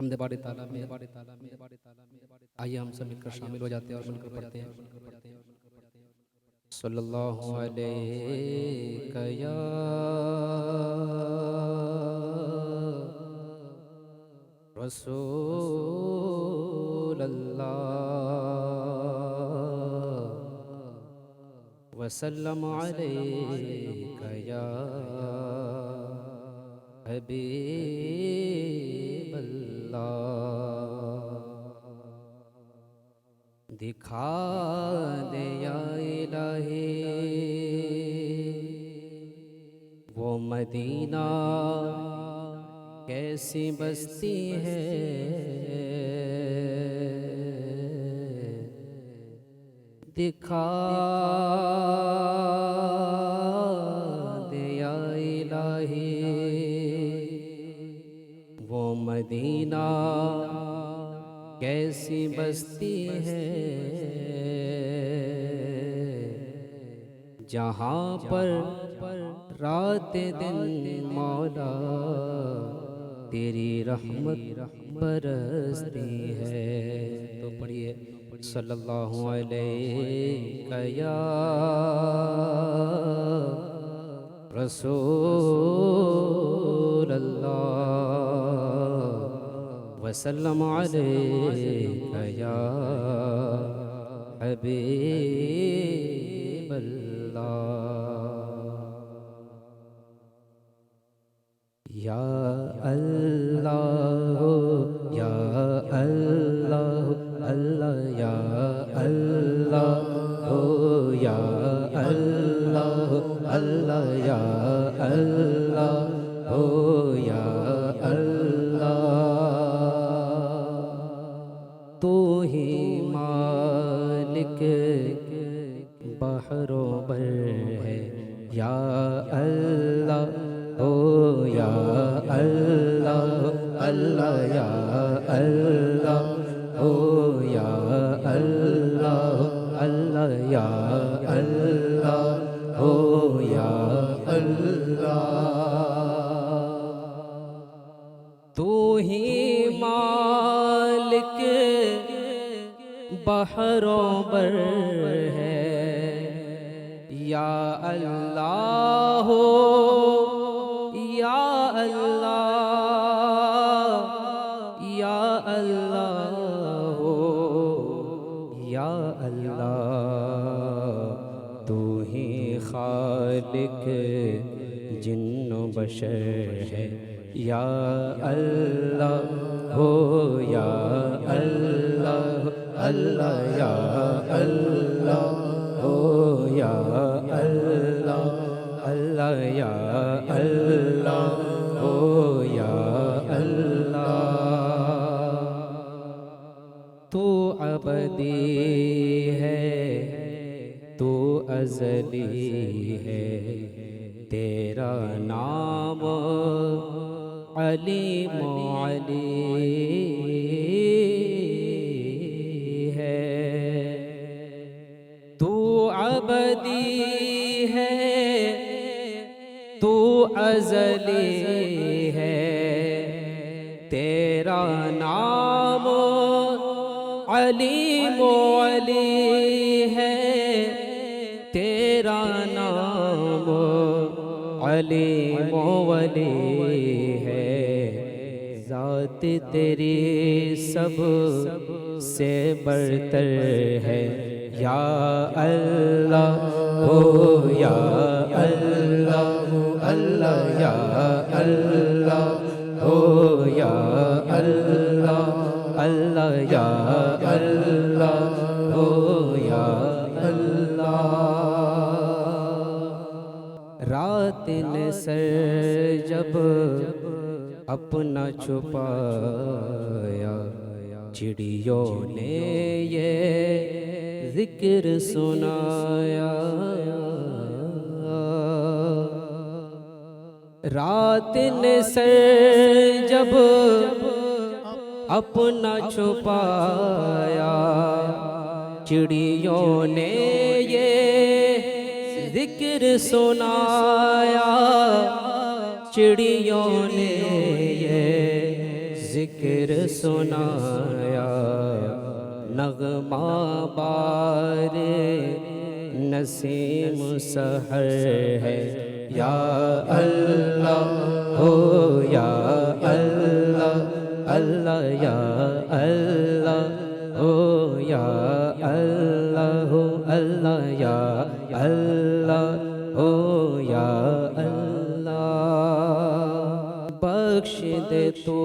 حمد باری تعالیٰ میں آئیے ہم سب مل کر شامل ہو جاتے ہیں اور مل کر پڑھتے ہیں صلی اللہ علیہ یا رسول اللہ وسلم علیک یا حبیب اللہ دکھا دے یا الہی وہ مدینہ کیسی بستی ہے دکھا دے یا الہی وہ مدینہ کیسی بستی ہے جہاں پر رات دن مولا تیری رحمت برستی ہے تو پڑھیے صلی اللہ علیہ یا رسول اللہ وسلم علیک یا حبیب اللہ یا اللہ یا اللہ اللہ یا اللہ یا اللہ اللہ یا اللہ یا اللہ تو ہی مالک بحر و بر ہے یا اللہ یا اللہ اللہ یا اللہ یا اللہ اللہ یا اللہ یا اللہ تو ہی مالک بحر و بر ہے یا اللہ یا اللہ یا اللہ یا اللہ تو ہی خالق جن و بشر ہے یا اللہ یا اللہ اللہ یا اللہ یا اللہ اللہ یا اللہ یا اللہ تو ابدی ہے تو ازلی ہے تیرا نام علیم علی ہے تو ابدی ہے تو ازلی ہے تیرا نام علیم علی ہے تیرا نام علیم ولی ہے ذات تیری سب سے برتر ہے یا اللہ یا اللہ اللہ یا اللہ یا اللہ اللہ یا اللہ یا اللہ رات نے سر جب اپنا چھپایا چڑیوں نے یہ ذکر سنایا رات نے سر جب اپنا چھپایا چڑیوں نے یہ ذکر سنایا چڑیوں نے یہ ذکر سنایا نغمہ بار نسیم سحر ہے یا اللہ ہو یا اللہ اللہ یا اللہ ہو یا اللہ ہو اللہ یا اللہ ہو یا اللہ بخش دے تو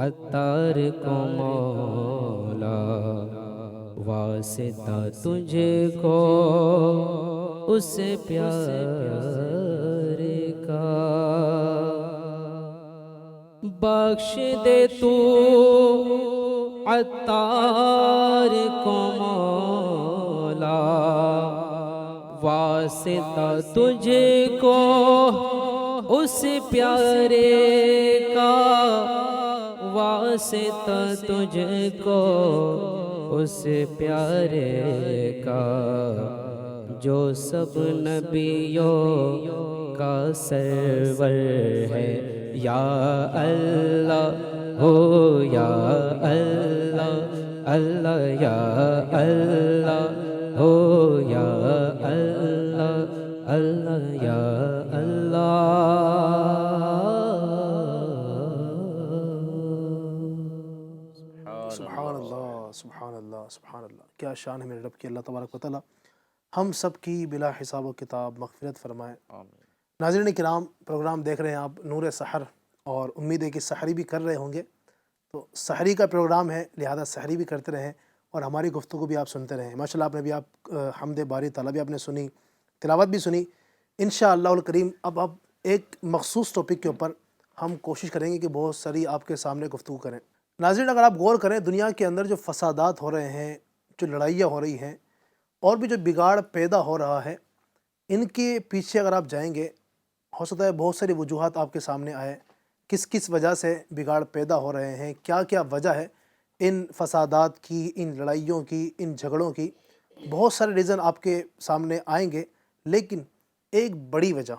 عطار کو مولا واسطہ تجھ کو اس پیارے کا بخش دے تو عطار کو مولا واسطہ تجھ کو اس پیارے کا واسطہ تجھ کو اس پیارے کا جو سب نبیوں کا سرور ہے یا اللہ ہو یا اللہ اللہ یا اللہ ہو یا اللہ اللہ یا اللہ سبحان اللہ سبحان اللہ سبحان اللہ، کیا شان ہے میرے رب کی، اللہ تبارک و تعالیٰ ہم سب کی بلا حساب و کتاب مغفرت فرمائے۔ ناظرین کرام، پروگرام دیکھ رہے ہیں آپ نور سحر، اور امید ہے کہ سحری بھی کر رہے ہوں گے، تو سحری کا پروگرام ہے لہذا سحری بھی کرتے رہیں اور ہماری گفتگو بھی آپ سنتے رہیں۔ ماشاءاللہ آپ نے بھی آپ حمد باری تعالیٰ بھی آپ نے سنی، تلاوت بھی سنی۔ انشاءاللہ الکریم اب ایک مخصوص ٹاپک کے اوپر ہم کوشش کریں گے کہ بہت ساری آپ کے سامنے گفتگو کریں۔ ناظرین اگر آپ غور کریں، دنیا کے اندر جو فسادات ہو رہے ہیں، جو لڑائیاں ہو رہی ہیں اور بھی جو بگاڑ پیدا ہو رہا ہے، ان کے پیچھے اگر آپ جائیں گے ہو سکتا ہے بہت ساری وجوہات آپ کے سامنے آئے، کس وجہ سے بگاڑ پیدا ہو رہے ہیں، کیا وجہ ہے ان فسادات کی، ان لڑائیوں کی، ان جھگڑوں کی۔ بہت سارے ریزن آپ کے سامنے آئیں گے، لیکن ایک بڑی وجہ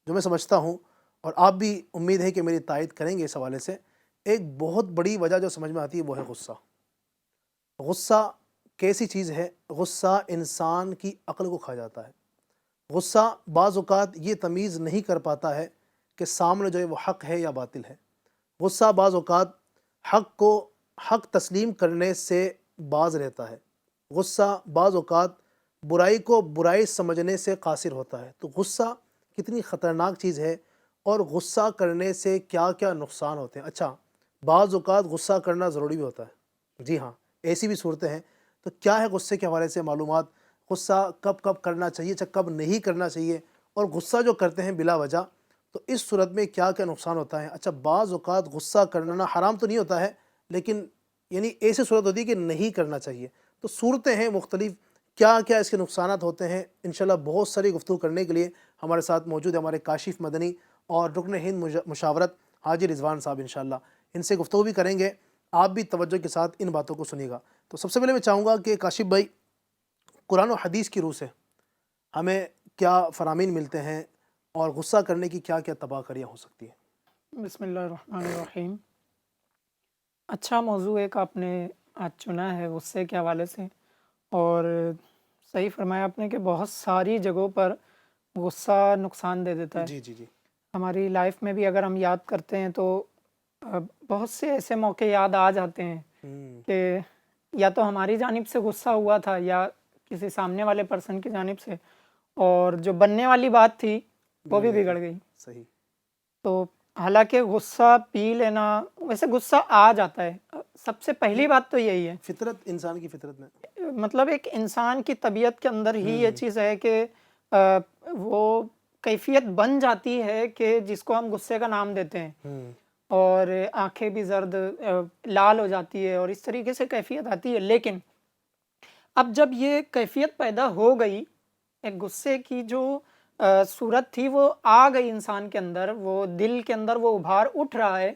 جو میں سمجھتا ہوں، اور آپ بھی امید ہے کہ میری تائید کریں گے اس حوالے سے، ایک بہت بڑی وجہ جو سمجھ میں آتی ہے وہ ہے غصہ۔ غصہ کیسی چیز ہے؟ غصہ انسان کی عقل کو کھا جاتا ہے۔ غصہ بعض اوقات یہ تمیز نہیں کر پاتا ہے کہ سامنے جو ہے وہ حق ہے یا باطل ہے۔ غصہ بعض اوقات حق کو حق تسلیم کرنے سے باز رہتا ہے۔ غصہ بعض اوقات برائی کو برائی سمجھنے سے قاصر ہوتا ہے۔ تو غصہ کتنی خطرناک چیز ہے، اور غصہ کرنے سے کیا کیا نقصان ہوتے ہیں۔ اچھا، بعض اوقات غصہ کرنا ضروری بھی ہوتا ہے، جی ہاں، ایسی بھی صورتیں ہیں۔ تو کیا ہے غصے کے حوالے سے معلومات، غصہ کب کرنا چاہیے، کب نہیں کرنا چاہیے، اور غصہ جو کرتے ہیں بلا وجہ تو اس صورت میں کیا کیا نقصان ہوتا ہے۔ اچھا، بعض اوقات غصہ کرنا حرام تو نہیں ہوتا ہے، لیکن یعنی ایسی صورت ہوتی ہے کہ نہیں کرنا چاہیے۔ تو صورتیں ہیں مختلف، کیا اس کے نقصانات ہوتے ہیں۔ انشاءاللہ بہت ساری گفتگو کرنے کے لیے ہمارے ساتھ موجود ہے ہمارے کاشف مدنی اور رکن ہند مشاورت حاجی رضوان صاحب۔ انشاءاللہ ان سے گفتگو بھی کریں گے، آپ بھی توجہ کے ساتھ ان باتوں کو سنیے گا۔ تو سب سے پہلے میں چاہوں گا کہ کاشف بھائی، قرآن و حدیث کی روح سے ہمیں کیا فرامین ملتے ہیں، اور غصہ کرنے کی کیا تباہ کاریاں ہو سکتی ہیں؟ بسم اللہ الرحمن الرحیم۔ اچھا موضوع ایک آپ نے آج چنا ہے غصے کے حوالے سے، اور صحیح فرمایا آپ نے کہ بہت ساری جگہوں پر غصہ نقصان دے دیتا ہے۔ جی ہماری لائف میں بھی اگر ہم یاد کرتے ہیں تو بہت سے ایسے موقع یاد آ جاتے ہیں کہ یا تو ہماری جانب سے غصہ ہوا تھا یا کسی سامنے والے پرسن کی جانب سے، اور جو بننے والی بات تھی وہ بھی بگڑ گئی۔ صحیح۔ تو حالانکہ غصہ پی لینا، ویسے غصہ آ جاتا ہے، سب سے پہلی بات تو یہی ہے، فطرت، انسان کی فطرت میں، مطلب ایک انسان کی طبیعت کے اندر ہی یہ چیز ہے کہ وہ کیفیت بن جاتی ہے کہ جس کو ہم غصے کا نام دیتے ہیں، اور آنکھیں بھی زرد لال ہو جاتی ہے اور اس طریقے سے کیفیت آتی ہے۔ لیکن اب جب یہ کیفیت پیدا ہو گئی، ایک غصے کی جو صورت تھی وہ آ گئی انسان کے اندر، وہ دل کے اندر وہ ابھار اٹھ رہا ہے،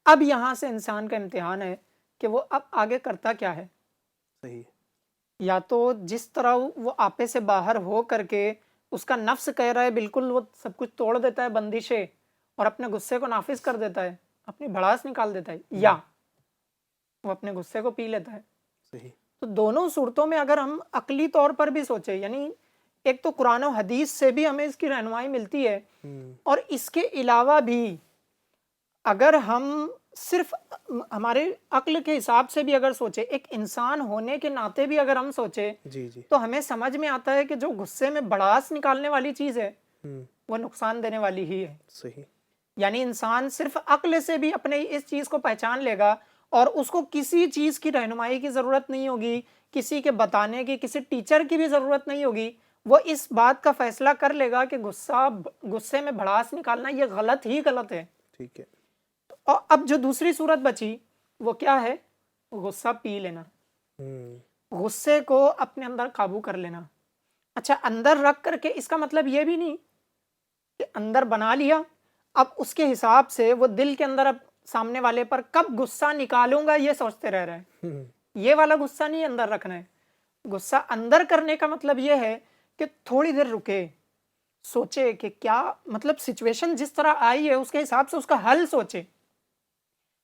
اب یہاں سے انسان کا امتحان ہے کہ وہ اب آگے کرتا کیا ہے۔ صحیح۔ یا تو جس طرح وہ آپے سے باہر ہو کر کے اس کا نفس کہہ رہا ہے بالکل وہ سب کچھ توڑ دیتا ہے بندشیں، اور اپنے غصے کو نافذ کر دیتا ہے، اپنی بھڑاس نکال دیتا ہے، یا وہ اپنے غصے کو پی لیتا ہے. صحیح. تو دونوں صورتوں میں اگر ہم عقلی طور پر بھی سوچیں، یعنی ایک تو قرآن و حدیث سے بھی ہمیں اس کی رہنمائی ملتی ہے، اور اس کے علاوہ بھی اگر ہم صرف ہمارے عقل کے حساب سے بھی اگر سوچیں، ایک انسان ہونے کے ناطے بھی اگر ہم سوچیں، جی جی. تو ہمیں سمجھ میں آتا ہے کہ جو غصے میں بڑاس نکالنے والی چیز ہے وہ نقصان دینے والی ہی ہے. صحیح. یعنی انسان صرف عقل سے بھی اپنے اس چیز کو پہچان لے گا، اور اس کو کسی چیز کی رہنمائی کی ضرورت نہیں ہوگی، کسی کے بتانے کی، کسی ٹیچر کی بھی ضرورت نہیں ہوگی. وہ اس بات کا فیصلہ کر لے گا کہ غصے میں بھڑاس نکالنا یہ غلط ہی غلط ہے. ٹھیک ہے. اور اب جو دوسری صورت بچی وہ کیا ہے؟ غصہ پی لینا، غصے کو اپنے اندر قابو کر لینا. اچھا، اندر رکھ کر کے اس کا مطلب یہ بھی نہیں کہ اندر بنا لیا، اب اس کے حساب سے وہ دل کے اندر اب سامنے والے پر کب غصہ نکالوں گا یہ سوچتے رہ رہے ہیں. یہ والا غصہ نہیں اندر رکھنا ہے. غصہ اندر کرنے کا مطلب یہ ہے کہ تھوڑی دیر رکے، سوچے کہ کیا مطلب سچویشن جس طرح آئی ہے اس کے حساب سے اس کا حل سوچے.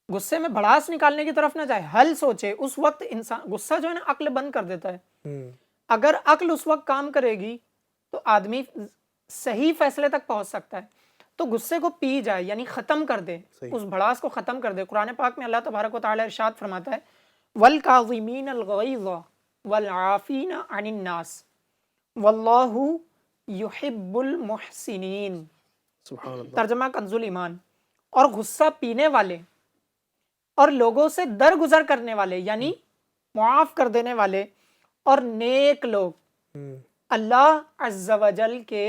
غصے میں بھڑاس نکالنے کی طرف نہ جائے، حل سوچے. اس وقت انسان غصہ جو ہے نا عقل بند کر دیتا ہے. اگر عقل اس وقت کام کرے گی تو آدمی صحیح فیصلے تک پہنچ سکتا ہے. تو غصے کو پی جائے، یعنی ختم کر دے، اس بھڑاس کو ختم کر دے. قرآن پاک میں اللہ تبارک و تعالی ارشاد فرماتا ہے وَالْكَاظِمِينَ الْغَيْظَ وَالْعَافِينَ عَنِ النَّاسِ وَاللَّهُ يُحِبُّ الْمُحْسِنِينَ. سبحان اللہ. ترجمہ کنز الایمان. اور غصہ پینے والے اور لوگوں سے درگزر کرنے والے، یعنی معاف کر دینے والے اور نیک لوگ اللہ عز و جل کے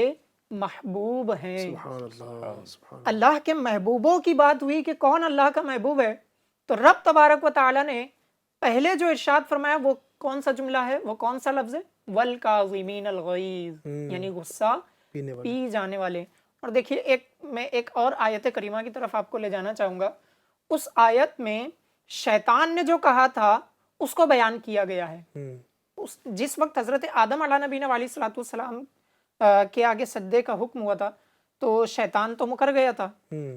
محبوب ہیں. سبحان اللہ. سبحان اللہ کے محبوبوں کی بات ہوئی کہ کون اللہ کا محبوب ہے، تو رب تبارک و تعالی نے پہلے جو ارشاد فرمایا وہ کون سا جملہ ہے، وہ کون سا لفظ ہے؟ وَالْكَاظِمِينَ الْغَيْظَ، یعنی غصہ پی جانے والے. اور دیکھیے میں ایک اور آیت کریمہ کی طرف آپ کو لے جانا چاہوں گا. اس آیت میں شیطان نے جو کہا تھا اس کو بیان کیا گیا ہے. جس وقت حضرت آدم علیہ نبینا علیہ الصلوۃ والسلام کے آگے سجدے کا حکم ہوا تھا تو شیطان تو مکر گیا تھا.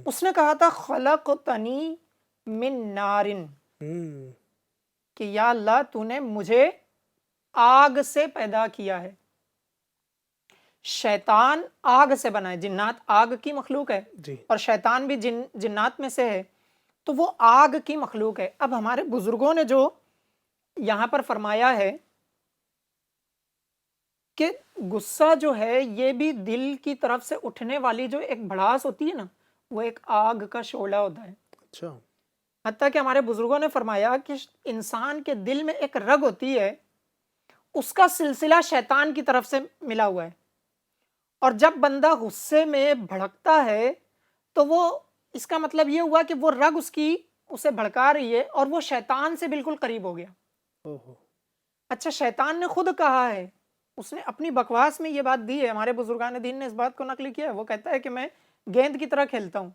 اس نے کہا تھا خلقتنی من نار، کہ یا اللہ تو نے مجھے آگ سے پیدا کیا ہے. شیطان آگ سے بنا ہے، جنات آگ کی مخلوق ہے، اور شیطان بھی جنات میں سے ہے، تو وہ آگ کی مخلوق ہے. اب ہمارے بزرگوں نے جو یہاں پر فرمایا ہے کہ غصہ جو ہے یہ بھی دل کی طرف سے اٹھنے والی جو ایک بھڑاس ہوتی ہے نا، وہ ایک آگ کا شعلہ ہوتا ہے. اچھا. حتیٰ کہ ہمارے بزرگوں نے فرمایا کہ انسان کے دل میں ایک رگ ہوتی ہے، اس کا سلسلہ شیطان کی طرف سے ملا ہوا ہے. اور جب بندہ غصے میں بھڑکتا ہے تو وہ اس کا مطلب یہ ہوا کہ وہ رگ اسے بھڑکا رہی ہے اور وہ شیطان سے بالکل قریب ہو گیا. اچھا، شیطان نے خود کہا ہے، اس نے اپنی بکواس میں یہ بات دی ہے، ہمارے بزرگان دین نے اس بات کو نقل کیا ہے. وہ کہتا ہے کہ میں گیند کی طرح کھیلتا ہوں.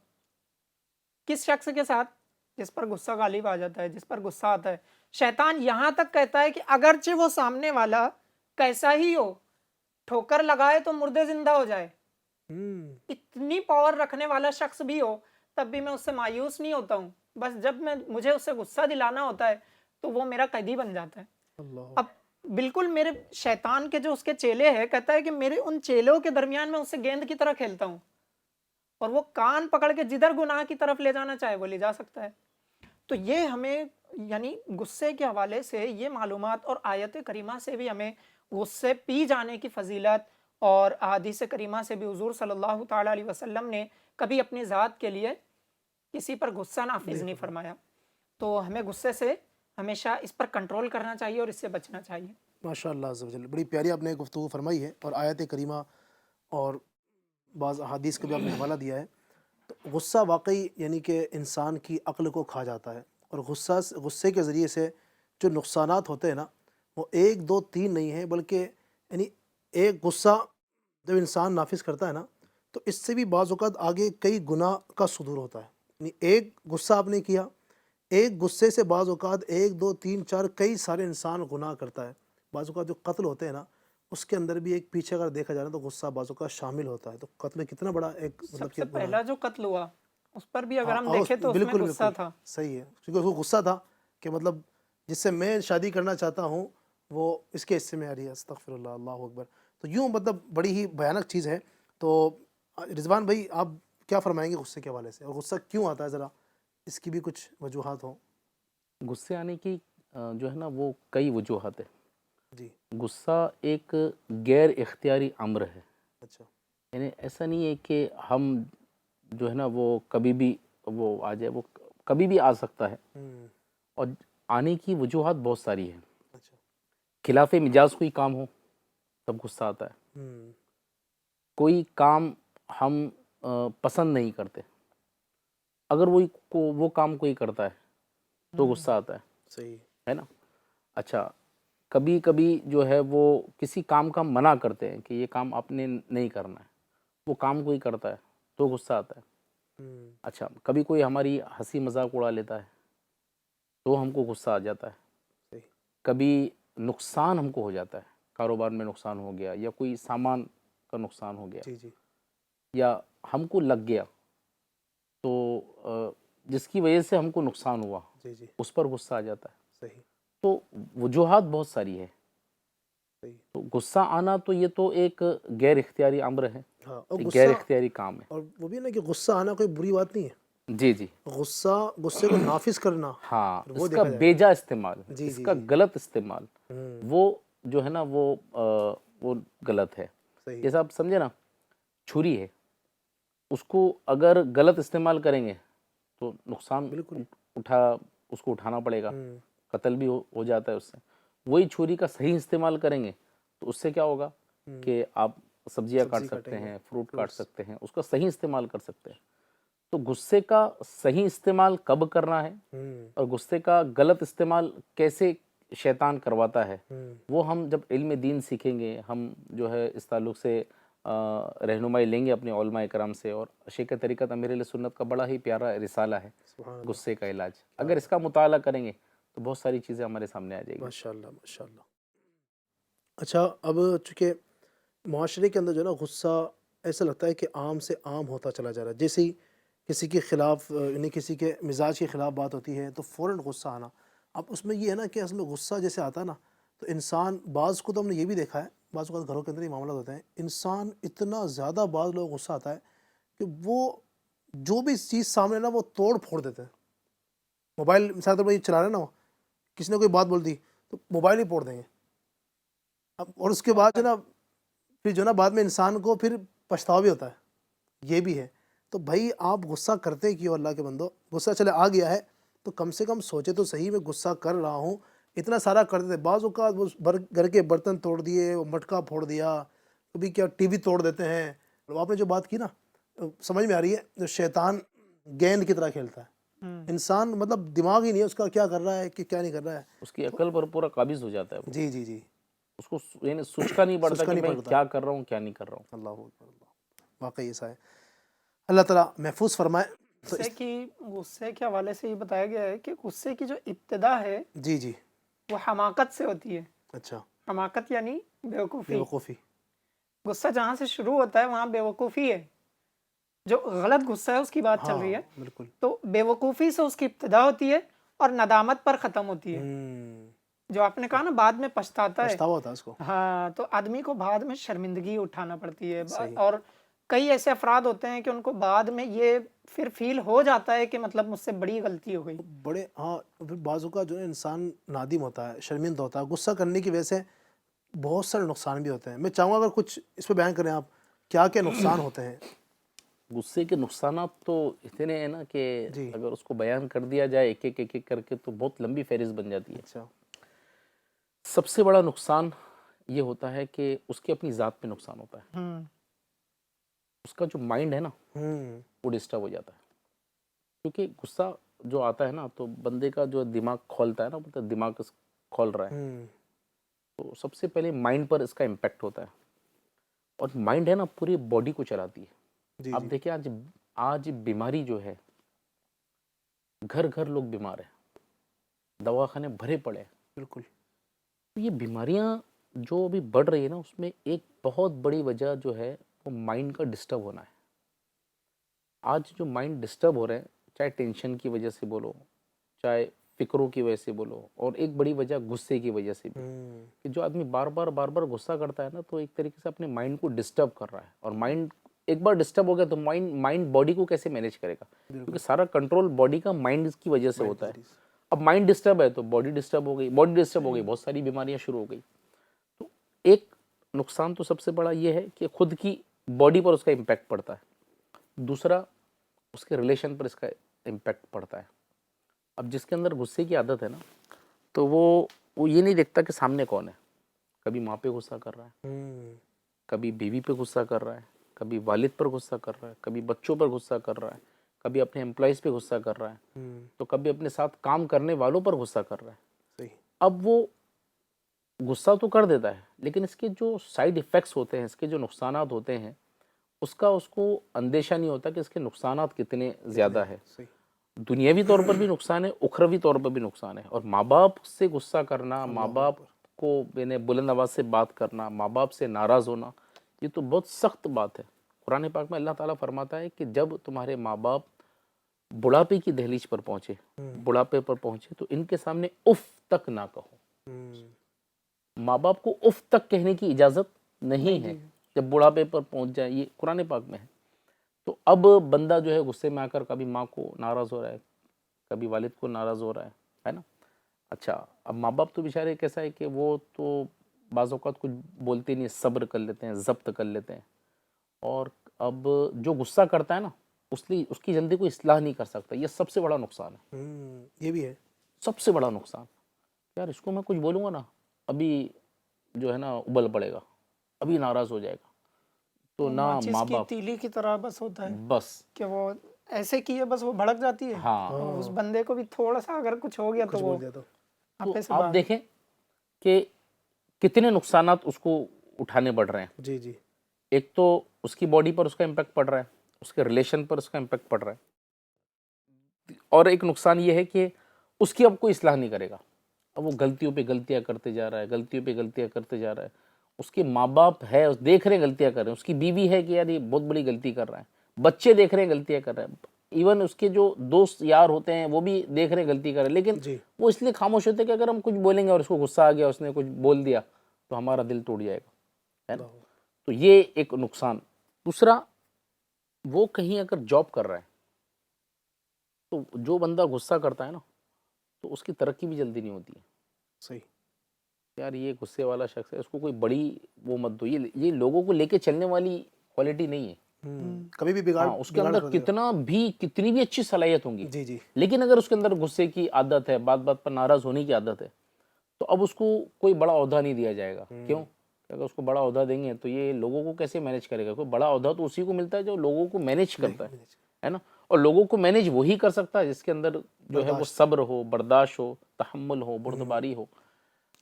کس شخص کے ساتھ؟ جس پر غصہ غالب آ جاتا ہے، جس پر غصہ آتا ہے. شیطان یہاں تک کہتا ہے کہ اگرچہ وہ سامنے والا کیسا ہی ہو، ٹھوکر لگائے تو مردے زندہ ہو جائے، اتنی پاور رکھنے والا شخص بھی ہو، تب بھی میں اس سے مایوس نہیں ہوتا ہوں. بس جب مجھے اس سے غصہ دلانا ہوتا ہے تو وہ میرا قیدی بن جاتا ہے. اب بالکل میرے شیطان کے جو اس کے چیلے ہیں، کہتا ہے کہ میرے ان چیلوں کے درمیان میں اس سے گیند کی طرح کھیلتا ہوں، اور وہ کان پکڑ کے جدھر گناہ کی طرف لے جانا چاہے وہ لے جا سکتا ہے. تو یہ ہمیں یعنی غصے کے حوالے سے یہ معلومات، اور آیت کریمہ سے بھی ہمیں غصے پی جانے کی فضیلت، اور احادیث کریمہ سے بھی حضور صلی اللہ تعالیٰ علیہ وسلم نے کبھی اپنی ذات کے لیے کسی پر غصہ نافذ نہیں فرمایا. تو ہمیں غصے سے ہمیشہ اس پر کنٹرول کرنا چاہیے اور اس سے بچنا چاہیے. ماشاء اللہ عز و جل. بڑی پیاری آپ نے گفتگو فرمائی ہے، اور آیت کریمہ اور بعض احادیث کا بھی آپ نے حوالہ دیا ہے. تو غصہ واقعی یعنی کہ انسان کی عقل کو کھا جاتا ہے، اور غصے کے ذریعے سے جو نقصانات ہوتے ہیں نا، وہ 1 2 3 نہیں ہیں، بلکہ یعنی ایک غصہ جب انسان نافذ کرتا ہے نا تو اس سے بھی بعض اوقات آگے کئی گناہ کا صدور ہوتا ہے. یعنی ایک غصہ آپ نے کیا، ایک غصے سے بعض اوقات 1 2 3 4 کئی سارے انسان گناہ کرتا ہے. بعض اوقات جو قتل ہوتے ہیں نا، اس کے اندر بھی ایک پیچھے اگر دیکھا جائے تو غصہ بعض اوقات شامل ہوتا ہے. تو قتل کتنا بڑا ایک سب سے پہلا جو قتل ہوا اس پر بھی اگر ہاں، ہم اور دیکھیں تو اس میں بالکل غصہ بالکل تھا. صحیح ہے، کیونکہ اس کو غصہ تھا کہ مطلب جس سے میں شادی کرنا چاہتا ہوں وہ اس کے حصے میں آ رہی ہے. استغفر اللہ، اللہ اکبر. تو یوں مطلب بڑی ہی بھیانک چیز ہے. تو رضوان بھائی آپ کیا فرمائیں گے غصے کے حوالے سے، اور غصہ کیوں آتا ہے، ذرا اس کی بھی کچھ وجوہات ہوں؟ غصے آنے کی جو ہے نا وہ کئی وجوہات ہیں. جی. غصہ ایک غیر اختیاری امر ہے. اچھا. یعنی ایسا نہیں ہے کہ ہم جو ہے نا وہ کبھی بھی وہ آ جائے، وہ کبھی بھی آ سکتا ہے. ہوں. اور آنے کی وجوہات بہت ساری ہیں. اچھا. خلاف مزاج کوئی کام ہو تب غصہ آتا ہے. ہوں. کوئی کام ہم پسند نہیں کرتے، اگر وہ کام کوئی کرتا ہے تو غصہ آتا ہے. صحیح ہے نا. اچھا، کبھی کبھی جو ہے وہ کسی کام کا منع کرتے ہیں کہ یہ کام آپ نے نہیں کرنا ہے، وہ کام کوئی کرتا ہے تو غصہ آتا ہے. ہوں. اچھا، کبھی کوئی ہماری ہنسی مذاق اڑا لیتا ہے تو ہم کو غصہ آ جاتا ہے. صحیح. کبھی نقصان ہم کو ہو جاتا ہے، کاروبار میں نقصان ہو گیا یا کوئی سامان کا نقصان ہو گیا جی جی. یا ہم کو لگ گیا تو جس کی وجہ سے ہم کو نقصان ہوا، جی جی. اس پر غصہ آ جاتا ہے. صحیح. تو وجوہات بہت ساری ہے. صحیح. تو غصہ آنا تو یہ تو ایک غیر اختیاری امر ہے، ہاں، اور ایک غصہ، غیر اختیاری کام ہے. اور وہ بھی نا کہ غصہ آنا کوئی بری بات نہیں ہے. جی جی. غصے کو نافذ کرنا ہاں، پھر وہ اس کا دیکھا جائے گا. بیجا استعمال، جی اس جی کا جی. غلط استعمال، وہ جو ہے نا وہ غلط ہے. صحیح. جیسا آپ سمجھے نا، چھری ہے، اس کو اگر غلط استعمال کریں گے تو نقصان بالکل. اس کو اٹھانا پڑے گا، ہوں. قتل بھی ہو جاتا ہے اس سے. وہی چھری کا صحیح استعمال کریں گے تو اس سے کیا ہوگا کہ آپ سبزیاں کاٹ سبزی سکتے کاٹیں گے، ہیں، فروٹ کاٹ فروٹس. سکتے ہیں، اس کا صحیح استعمال کر سکتے ہیں. تو غصے کا صحیح استعمال کب کرنا ہے اور غصے کا غلط استعمال کیسے شیطان کرواتا ہے، وہ ہم جب علم دین سیکھیں گے، ہم جو ہے اس تعلق سے رہنمائی لیں گے اپنے علماء کرام سے. اور شیخ طریقت امیر اہل سنت کا بڑا ہی پیارا رسالہ ہے سبحان اللہ. غصے کا علاج. اگر اس کا مطالعہ کریں گے تو بہت ساری چیزیں ہمارے سامنے آ جائیں گی. ماشاء اللہ ماشاء اللہ. اچھا، اب چونکہ معاشرے کے اندر جو ہے نا غصہ ایسا لگتا ہے کہ عام سے عام ہوتا چلا جا رہا ہے. جیسے ہی کسی کے خلاف یعنی کسی کے مزاج کے خلاف بات ہوتی ہے تو فوراً غصہ آنا. اب اس میں یہ ہے نا کہ اصل میں غصہ جیسے آتا ہے نا تو انسان، بعض کو تو ہم نے یہ بھی دیکھا ہے، بعض اوقات گھروں کے اندر یہ معاملات ہوتے ہیں، انسان اتنا زیادہ بعض لوگ غصہ آتا ہے کہ وہ جو بھی چیز سامنے نا وہ توڑ پھوڑ دیتے ہیں. موبائل مثال طور پر یہ چلا رہے نا، وہ کسی نے کوئی بات بول دی تو موبائل ہی پھوڑ دیں گے. اب اور اس کے بعد جو ہے نا پھر جو ہے نا بعد میں انسان کو پھر پچھتاوا بھی ہوتا ہے. یہ بھی ہے. تو بھائی آپ غصہ کرتے کیوں اللہ کے بندو؟ غصہ چلے آ گیا ہے تو کم سے کم سوچے تو صحیح، میں غصہ کر رہا ہوں. اتنا سارا کرتے تھے بعض اوقات، وہ گھر کے برتن توڑ دیے، وہ مٹکا پھوڑ دیا، کبھی کیا ٹی وی توڑ دیتے ہیں. آپ نے جو بات کی نا سمجھ میں آ رہی ہے، جو شیطان گیند کی طرح کھیلتا ہے. انسان مطلب دماغ ہی نہیں ہے اس کا، کیا کر رہا ہے کہ کیا نہیں کر رہا ہے. اس کی عقل پر پورا قابض ہو جاتا ہے وہ. جی جی جی. اس کو یعنی سوچتا نہیں پڑتا سوچ کا کہ نہیں میں پڑتا. کیا کر رہا ہوں کیا نہیں کر رہا ہوں. اللہ اکبر. اللہ، واقعی ایسا ہے. اللہ تعالیٰ محفوظ فرمائے. تو غصے کے حوالے سے یہ بتایا گیا ہے کہ غصے کی جو ابتدا ہے جی جی. وہ حماقت سے ہوتی ہے. اچھا. حماقت یعنی بیوقوفی. بیوقوفی. غصہ جہاں سے شروع ہوتا ہے وہاں بیوقوفی ہے. جو غلط غصہ ہے اس کی بات چل رہی ہے. بالکل. تو بیوقوفی سے اس کی ابتدا ہوتی ہے اور ندامت پر ختم ہوتی ہے. جو آپ نے کہا نا بعد میں پچھتاتا ہے، پچھتاوا ہوتا ہے اس کو. ہاں، تو آدمی کو بعد میں شرمندگی اٹھانا پڑتی ہے. صحیح. اور کئی ایسے افراد ہوتے ہیں کہ ان کو بعد میں یہ پھر فیل ہو جاتا ہے کہ مطلب مجھ سے بڑی غلطی ہو گئی. بڑے ہاں، پھر بعض اوقات جو ہے انسان نادم ہوتا ہے، شرمندہ ہوتا ہے. غصہ کرنے کی وجہ سے بہت سارے نقصان بھی ہوتے ہیں. میں چاہوں گا اگر کچھ اس پہ بیان کریں آپ، کیا کیا نقصان ہوتے ہیں؟ غصے کے نقصانات تو اتنے ہیں نا کہ جی. اگر اس کو بیان کر دیا جائے ایک ایک کر کے تو بہت لمبی فہرست بن جاتی ہے. اچھا. سب سے بڑا نقصان یہ ہوتا ہے کہ اس کی اپنی ذات پہ نقصان ہوتا ہے. اس کا جو مائنڈ ہے نا وہ ڈسٹرب ہو جاتا ہے. کیونکہ غصہ جو آتا ہے نا تو بندے کا جو دماغ کھولتا ہے نا، مطلب دماغ کھول رہا ہے، تو سب سے پہلے مائنڈ پر اس کا امپیکٹ ہوتا ہے. اور مائنڈ ہے نا پوری باڈی کو چلاتی ہے. آپ دیکھیں آج بیماری جو ہے، گھر گھر لوگ بیمار ہیں، دواخانے بھرے پڑے ہیں. بالکل. یہ بیماریاں جو ابھی بڑھ رہی ہے نا، اس میں ایک بہت بڑی وجہ جو ہے وہ مائنڈ کا ڈسٹرب ہونا ہے. آج جو مائنڈ ڈسٹرب ہو رہے ہیں، چاہے ٹینشن کی وجہ سے بولو، چاہے فکروں کی وجہ سے بولو، اور ایک بڑی وجہ غصے کی وجہ سے بھی، کہ جو آدمی بار بار غصہ کرتا ہے نا، تو ایک طریقے سے اپنے مائنڈ کو ڈسٹرب کر رہا ہے. اور مائنڈ ایک بار ڈسٹرب ہو گیا تو مائنڈ باڈی کو کیسے مینیج کرے گا؟ کیونکہ سارا کنٹرول باڈی کا مائنڈ کی وجہ سے ہوتا ہے. اب مائنڈ ڈسٹرب ہے تو باڈی ڈسٹرب ہو گئی، باڈی ڈسٹرب ہو گئی بہت ساری بیماریاں شروع ہو گئی. تو ایک نقصان تو سب سے بڑا یہ ہے کہ خود کی باڈی پر اس کا امپیکٹ پڑتا ہے. دوسرا، اس کے ریلیشن پر اس کا امپیکٹ پڑتا ہے. اب جس کے اندر غصے کی عادت ہے نا، تو وہ یہ نہیں دیکھتا کہ سامنے کون ہے. کبھی ماں پہ غصہ کر رہا ہے، کبھی بیوی پہ غصہ کر رہا ہے، کبھی والد پر غصہ کر رہا ہے، کبھی بچوں پر غصہ کر رہا ہے، کبھی اپنے امپلائیز پہ غصہ کر رہا ہے، تو کبھی اپنے ساتھ کام کرنے والوں پر غصہ کر رہا ہے. اب وہ غصہ تو کر دیتا ہے، لیکن اس کے جو سائیڈ ایفیکٹس ہوتے ہیں، اس کے جو نقصانات ہوتے ہیں، اس کو اندیشہ نہیں ہوتا کہ اس کے نقصانات کتنے زیادہ ہے. دنیاوی طور پر بھی نقصان ہے، اخروی طور پر بھی نقصان ہے. اور ماں باپ سے غصہ کرنا، ماں باپ کو بلند آواز سے بات کرنا، ماں باپ سے ناراض ہونا، یہ تو بہت سخت بات ہے. قرآن پاک میں اللہ تعالیٰ فرماتا ہے کہ جب تمہارے ماں باپ بڑھاپے کی دہلیز پر پہنچے، بڑھاپے پر پہنچے، تو ان کے سامنے اف تک نہ کہو. ماں باپ کو اف تک کہنے کی اجازت نہیں ہے جب بڑھاپے پر پہنچ جائے. یہ قرآن پاک میں ہے. تو اب بندہ جو ہے غصے میں آ کر کبھی ماں کو ناراض ہو رہا ہے، کبھی والد کو ناراض ہو رہا ہے نا. اچھا، اب ماں باپ تو بیچارے کیسا ہے کہ وہ تو بعض اوقات کچھ بولتے نہیں، صبر کر لیتے ہیں، ضبط کر لیتے ہیں. اور اب جو غصہ کرتا ہے نا، اس کی جلدی کوئی اصلاح نہیں کر سکتا. یہ سب سے بڑا نقصان ہے. یہ بھی ہے سب سے بڑا نقصان. یار اس کو میں کچھ بولوں گا نا، ابھی جو ہے نا ابل پڑے گا، ابھی ناراض ہو جائے گا. تو نہ ماچس ماں کی باپ، تیلی کی طرح بس ہوتا ہے بس کہ وہ ایسے کیے بس وہ بھڑک جاتی ہے. ہاں. اس بندے کو بھی تھوڑا سا اگر کچھ ہو گیا تو وہ تو آپے سے آپ دیکھیں کہ کتنے نقصانات اس کو اٹھانے پڑ رہے ہیں. جی جی. ایک تو اس کی باڈی پر اس کا امپیکٹ پڑ رہا ہے، اس کے ریلیشن پر اس کا امپیکٹ پڑ رہا ہے. اور ایک نقصان یہ ہے کہ اس کی اب کوئی اصلاح نہیں کرے گا. اب وہ غلطیوں پہ غلطیاں کرتے جا رہا ہے، غلطیوں پہ غلطیاں کرتے جا رہا ہے. اس کے ماں باپ ہے، دیکھ رہے ہیں غلطیاں کر رہے ہیں. اس کی بیوی ہے کہ یار یہ بہت بڑی غلطی کر رہا ہے. بچے دیکھ رہے ہیں غلطیاں کر رہے ہیں. ایون اس کے جو دوست یار ہوتے ہیں وہ بھی دیکھ رہے ہیں غلطی کر رہے ہیں، لیکن وہ اس لیے خاموش ہوتے ہیں کہ اگر ہم کچھ بولیں گے اور اس کو غصہ آ گیا، اس نے کچھ بول دیا، تو ہمارا دل ٹوٹ جائے گا، ہے نا. تو یہ ایک نقصان. دوسرا، وہ کہیں اگر جاب کر رہا ہے تو جو بندہ غصہ کرتا ہے نا، تو اس کی ترقی بھی جلدی نہیں ہوتی ہے. صحیح. یار یہ غصے والا شخص ہے، اس کو کوئی بڑی وہ مت دو. یہ لوگوں کو لے کے چلنے والی کوالٹی نہیں ہے. کبھی بھی بگاڑ. ہاں، اس کے اندر کتنی بھی اچھی صلاحیت ہوں گی، جی جی. لیکن اگر اس کے اندر غصے کی عادت ہے، بات بات پر ناراض ہونے کی عادت ہے، تو اب اس کو کوئی بڑا عہدہ نہیں دیا جائے گا. کیوں؟ اگر اس کو بڑا عہدہ دیں گے تو یہ لوگوں کو کیسے مینیج کرے گا؟ کوئی بڑا عہدہ تو اسی کو ملتا ہے جو لوگوں کو مینیج کرتا ہے نا. اور لوگوں کو مینیج وہی کر سکتا ہے جس کے اندر جو ہے وہ صبر ہو، برداشت ہو، تحمل ہو، بردباری ہو.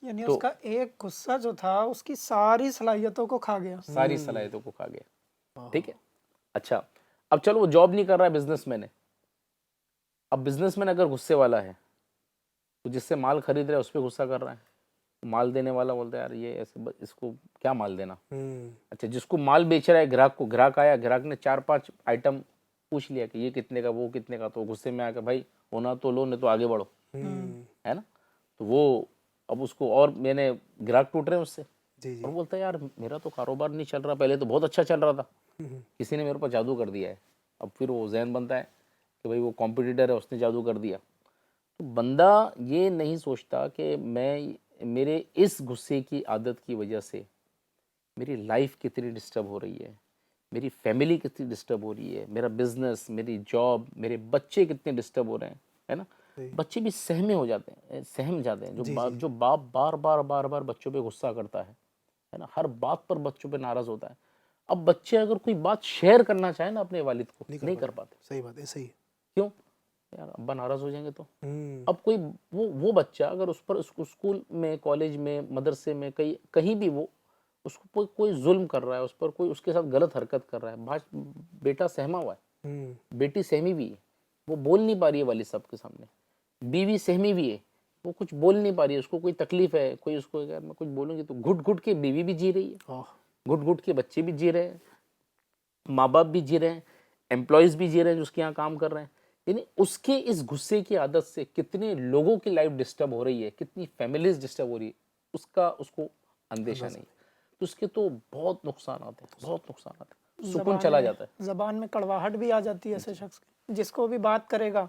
یعنی اس کا ایک غصہ جو تھا اس کی ساری صلاحیتوں کو کھا گیا. ساری صلاحیتوں کو کھا گیا. ٹھیک ہے. اچھا، اب چلو وہ جاب نہیں کر رہا ہے، بزنس مین ہے. اب بزنس مین اگر غصے والا ہے تو جس سے مال خرید رہا ہے اس پہ غصہ کر رہا ہے. مال دینے والا بولتا ہے یار یہ ایسے اس کو کیا مال دینا. اچھا، جس کو مال بیچ رہا ہے گراہک کو، گراہک آیا، گراہک نے 4-5 آئٹم پوچھ لیا کہ یہ کتنے کا، وہ کتنے کا، تو غصے میں آ کے بھائی ہونا تو لو، نہیں تو آگے بڑھو، ہے نا. تو وہ اب اس کو، اور میں نے گراہک ٹوٹ رہے ہیں اس سے، اور بولتا ہے یار میرا تو کاروبار نہیں چل رہا، پہلے تو بہت اچھا چل رہا تھا، کسی نے میرے پر جادو کر دیا ہے. اب پھر وہ ذہن بنتا ہے کہ بھائی وہ کمپٹیٹر ہے، اس نے جادو کر دیا. تو بندہ یہ نہیں سوچتا کہ میرے اس غصے کی عادت کی وجہ سے میری لائف کتنی ڈسٹرب ہو رہی ہے، میری فیملی کتنی ڈسٹرب ہو رہی ہے، میرا بزنس، میری جاب، میرے بچے کتنے ڈسٹرب ہو رہے ہیں، ہے نا. بچے بھی سہم جاتے ہیں. جو باپ بار بار بچوں پہ غصہ کرتا ہے نا، ہر بات پر بچوں پہ ناراض ہوتا ہے. اب بچے اگر کوئی بات شیئر کرنا چاہیں نا اپنے والد کو، نہیں کر پاتے. صحیح بات ہے. صحیح. کیوں؟ یار ابا ناراض ہو جائیں گے تو. اب کوئی وہ بچہ اگر اس پر اسکول میں، کالج میں، مدرسے میں، کہیں بھی وہ اس کو کوئی ظلم کر رہا ہے، اس پر کوئی اس کے ساتھ غلط حرکت کر رہا ہے، بیٹا سہما ہوا ہے، بیٹی سہمی بھی ہے، وہ بول نہیں پا رہی ہے والد صاحب کے سامنے، بیوی سہمی بھی ہے، وہ کچھ بول نہیں پا رہی ہے، اس کو کوئی تکلیف ہے، کوئی اس کو یار میں کچھ بولوں گی تو گھٹ گھٹ کے بیوی بھی جی رہی ہے، گھٹ گھٹ کے بچے بھی جی رہے ہیں، ماں باپ بھی جی رہے ہیں. امپلائیز بھی جی رہے ہیں جو اس کے یہاں کام کر رہے ہیں. یعنی اس کے اس غصے کی عادت سے کتنے لوگوں کی لائف ڈسٹرب ہو رہی ہے, کتنی فیملیز ڈسٹرب ہو رہی ہے, اس کو اندیشہ نہیں. تو اس کے تو بہت نقصانات ہیں, بہت نقصانات ہیں, سکون چلا جاتا ہے. زبان میں کڑواہٹ بھی آ جاتی ہے ایسے شخص کی, جس کو بھی بات کرے گا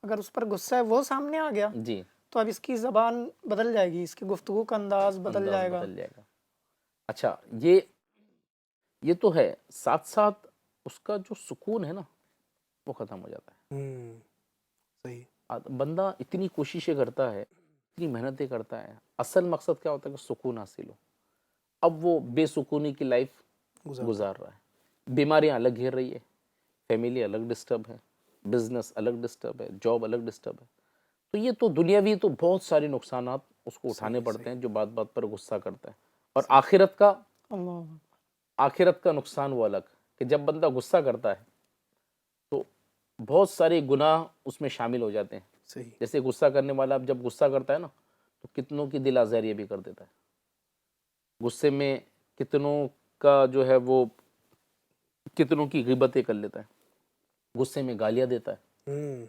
اگر اس پر غصہ ہے وہ سامنے آ گیا جی, تو اب اس کی زبان بدل جائے گی, اس کی گفتگو کا انداز بدل جائے گا. اچھا, یہ تو ہے. ساتھ ساتھ اس کا جو سکون ہے نا وہ ختم ہو جاتا ہے. صحیح. بندہ اتنی کوششیں کرتا ہے, اتنی محنتیں کرتا ہے, اصل مقصد کیا ہوتا ہے کہ سکون حاصل ہو. اب وہ بے سکونی کی لائف گزار رہا ہے. بیماریاں الگ گھیر رہی ہے, فیملی الگ ڈسٹرب ہے, بزنس الگ ڈسٹرب ہے, جاب الگ ڈسٹرب ہے. تو یہ تو دنیاوی تو بہت سارے نقصانات اس کو اٹھانے پڑتے ہیں جو بات بات پر غصہ کرتا ہے. اور آخرت کا نقصان وہ الگ کہ جب بندہ غصہ کرتا ہے تو بہت سارے گناہ اس میں شامل ہو جاتے ہیں. صحیح. جیسے غصہ کرنے والا اب جب غصہ کرتا ہے نا تو کتنوں کی دل آزاری بھی کر دیتا ہے. غصے میں کتنوں کا جو ہے وہ کتنوں کی غیبتیں کر لیتا ہے, غصے میں گالیاں دیتا ہے,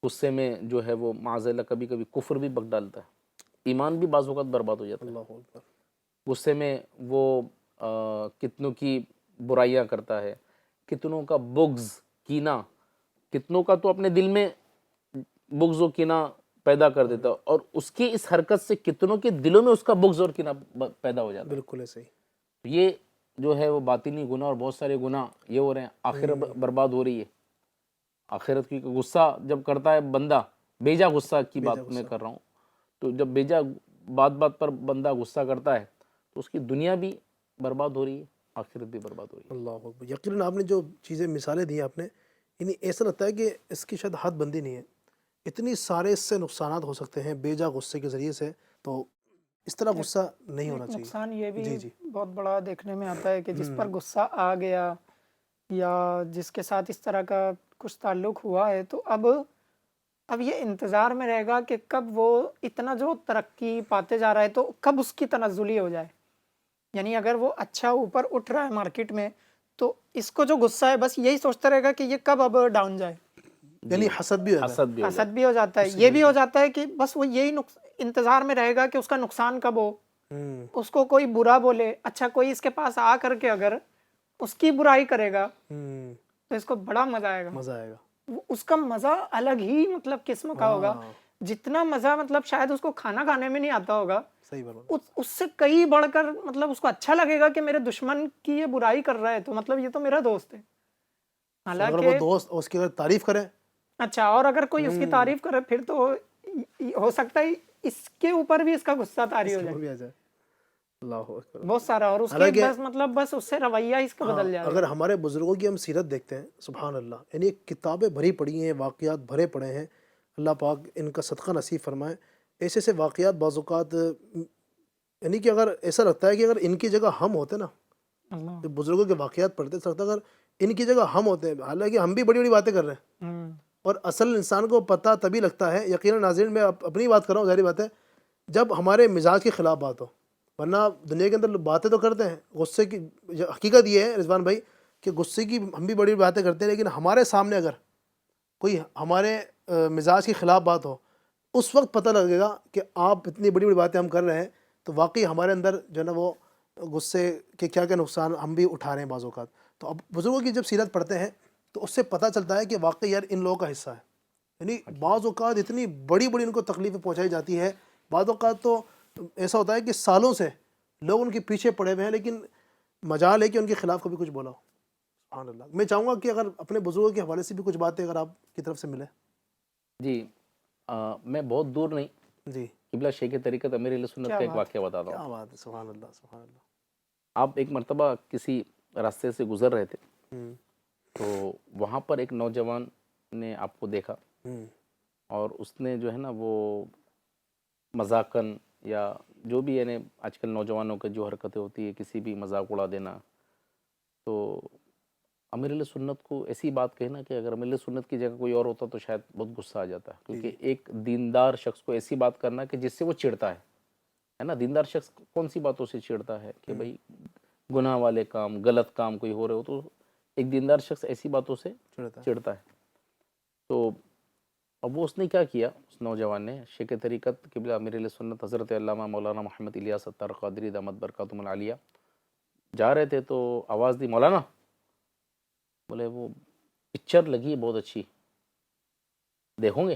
غصے میں جو ہے وہ معاذ اللہ کبھی کبھی کفر بھی بک ڈالتا ہے, ایمان بھی بعض اوقات برباد ہو جاتا ہے. غصے میں وہ کتنوں کی برائیاں کرتا ہے, کتنوں کا بغض کینہ, کتنوں کا تو اپنے دل میں بغض و کینہ پیدا کر دیتا ہے, اور اس کی اس حرکت سے کتنوں کے دلوں میں اس کا بغض اور کینہ پیدا ہو جاتا ہے. بالکل ایسے ہی. یہ جو ہے وہ باطنی گناہ اور بہت سارے گناہ یہ ہو رہے ہیں, آخرت برباد ہو رہی ہے. آخرت کی غصہ جب کرتا ہے بندہ, بیجا غصہ کی بات میں کر رہا ہوں, تو جب بیجا بات بات پر بندہ غصہ کرتا ہے تو اس کی دنیا بھی برباد ہو رہی ہے, آخرت بھی برباد ہو رہی ہے. اللہ اکبر. یقیناً آپ نے جو چیزیں مثالیں دی آپ نے, یعنی ایسا لگتا ہے کہ اس کی شاید حد بندی نہیں ہے. اتنی سارے اس سے نقصانات ہو سکتے ہیں بیجا غصے کے ذریعے سے, تو اس طرح غصہ نہیں ہونا چاہیے. نقصان یہ بھی بہت بڑا دیکھنے میں آتا ہے کہ جس پر غصہ آ گیا یا جس کے ساتھ اس طرح کا کچھ تعلق ہوا ہے تو اب یہ انتظار میں رہے گا کہ کب وہ اتنا جو ترقی پاتے جا رہا ہے تو کب اس کی تنزلی ہو جائے. یعنی اگر وہ اچھا اوپر اٹھ رہا ہے مارکیٹ میں تو اس کو جو غصہ ہے بس یہی سوچتا رہے گا کہ یہ کب اب ڈاؤن جائے. یعنی حسد بھی ہوتا ہے. حسد بھی ہو جاتا ہے, یہ بھی ہو جاتا ہے کہ بس وہ یہی انتظار میں رہے گا کہ اس کا نقصان کب ہو, اس کو کوئی برا بولے. اچھا, کوئی اس کے پاس آ کر کے اگر اس کی برائی کرے گا تو اس کو بڑا مزہ آئے گا. مزہ آئے گا. اس کا مزہ الگ ہی مطلب قسم کا ہوگا. جتنا مزہ مطلب شاید اس کو کھانا کھانے میں نہیں آتا ہوگا, صحیح بات. اس سے کئی بڑھ کر مطلب اس کو اچھا لگے گا کہ میرے دشمن کی یہ برائی کر رہا ہے تو مطلب یہ تو میرا دوست ہے. اگر وہ دوست اس کی اگر تعریف کرے, اچھا, اور اگر کوئی اس کی تعریف کرے پھر تو ہو سکتا ہے اس کے اوپر بھی اس کا غصہ طاری ہو جائے. اللہ اکبر. بہت سارا. اور اس کے بس اس سے رویہ اس کا بدل جائے. اگر ہمارے بزرگوں کی ہم سیرت دیکھتے ہیں, سبحان اللہ, یعنی کتابیں بھری پڑی ہیں, واقعات بھرے پڑے ہیں. اللہ پاک ان کا صدقہ نصیب فرمائے. ایسے ایسے واقعات بعض اوقات یعنی کہ اگر ایسا لگتا ہے کہ اگر ان کی جگہ ہم ہوتے نا, جو بزرگوں کے واقعات پڑھتے, سکتا اگر ان کی جگہ ہم ہوتے ہیں, حالانکہ ہم بھی بڑی بڑی باتیں کر رہے ہیں اور اصل انسان کو پتہ تبھی لگتا ہے. یقیناً ناظرین, میں اپنی بات کر رہا ہوں, ظاہری بات ہے, جب ہمارے مزاج کے خلاف بات ہو. ورنہ دنیا کے اندر باتیں تو کرتے ہیں غصے کی. حقیقت یہ ہے رضوان بھائی کہ غصے کی ہم بھی بڑی باتیں کرتے ہیں, لیکن ہمارے سامنے اگر کوئی ہمارے مزاج کے خلاف بات ہو, اس وقت پتہ لگے گا کہ آپ اتنی بڑی بڑی باتیں ہم کر رہے ہیں, تو واقعی ہمارے اندر جو ہے نا وہ غصے کے کیا کیا نقصان ہم بھی اٹھا رہے ہیں بعض اوقات. تو اب بزرگوں کی جب سیرت پڑھتے ہیں تو اس سے پتہ چلتا ہے کہ واقعی یار ان لوگوں کا حصہ ہے. یعنی بعض اوقات اتنی بڑی بڑی ان کو تکلیفیں پہنچائی جاتی ہے, بعض اوقات تو ایسا ہوتا ہے کہ سالوں سے لوگ ان کے پیچھے پڑے ہوئے ہیں, لیکن مجال ہے کہ ان کے خلاف کبھی کچھ بولا ہو. سبحان اللہ. میں چاہوں گا کہ اگر اپنے بزرگوں کے حوالے سے بھی کچھ باتیں اگر آپ کی طرف سے ملے. جی, میں بہت دور نہیں, جی, قبلہ شیخ طریقت امیر اہل سنت کا ایک واقعہ بتاتا ہوں. کیا بات ہے, سبحان اللہ, سبحان اللہ. آپ ایک مرتبہ کسی راستے سے گزر رہے تھے, تو وہاں پر ایک نوجوان نے آپ کو دیکھا, اور اس نے جو ہے نا وہ مذاقاً یا جو بھی یعنی آج کل نوجوانوں کے جو حرکتیں ہوتی ہے, کسی بھی مذاق اڑا دینا, تو امیر اہل سنت کو ایسی بات کہنا کہ اگر امیر اہل سنت کی جگہ کوئی اور ہوتا تو شاید بہت غصہ آ جاتا ہے. کیونکہ ایک دیندار شخص کو ایسی بات کرنا کہ جس سے وہ چڑھتا ہے نا. دیندار شخص کون سی باتوں سے چڑھتا ہے کہ بھئی گناہ والے کام, غلط کام کوئی ہو رہے ہو تو ایک دیندار شخص ایسی باتوں سے چڑھتا ہے. چڑھتا ہے. تو اب وہ اس نے کیا کیا، اس نوجوان نے، شیخ طریقت قبلہ امیر اہل سنت حضرت علامہ مولانا محمد الیاس ستار قادری دامت برکاتہم العالیہ جا رہے تھے تو آواز دی، مولانا، بولے وہ پکچر لگی بہت اچھی، دیکھوں گے؟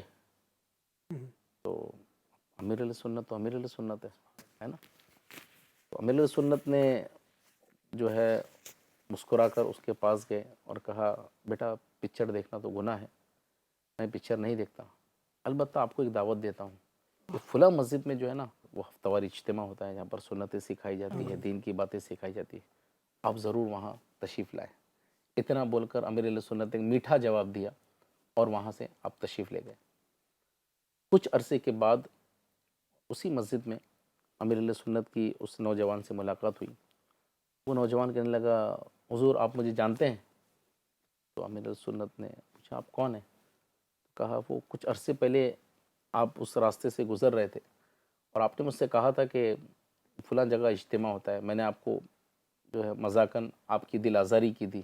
تو امیر اہل سنت تو امیر اہل سنت ہے نا. تو امیر اہل سنت نے جو ہے مسکرا کر اس کے پاس گئے اور کہا، بیٹا پکچر دیکھنا تو گناہ ہے، میں پکچر نہیں دیکھتا، البتہ آپ کو ایک دعوت دیتا ہوں کہ فلاں مسجد میں جو ہے نا وہ ہفتہ وار اجتماع ہوتا ہے جہاں پر سنتیں سکھائی جاتی ہے، دین کی باتیں سکھائی جاتی ہے، آپ ضرور وہاں تشریف لائیں. اتنا بول کر امیر اہل سنت نے میٹھا جواب دیا اور وہاں سے آپ تشریف لے گئے. کچھ عرصے کے بعد اسی مسجد میں امیر اہل سنت کی اس نوجوان سے ملاقات ہوئی. وہ نوجوان کہنے لگا، حضور آپ مجھے جانتے ہیں؟ تو امیر اہل سنت نے پوچھا، آپ کون ہیں؟ کہا، وہ کچھ عرصے پہلے آپ اس راستے سے گزر رہے تھے اور آپ نے مجھ سے کہا تھا کہ فلاں جگہ اجتماع ہوتا ہے، میں نے آپ کو جو ہے مذاقاً آپ کی دل آزاری کی تھی.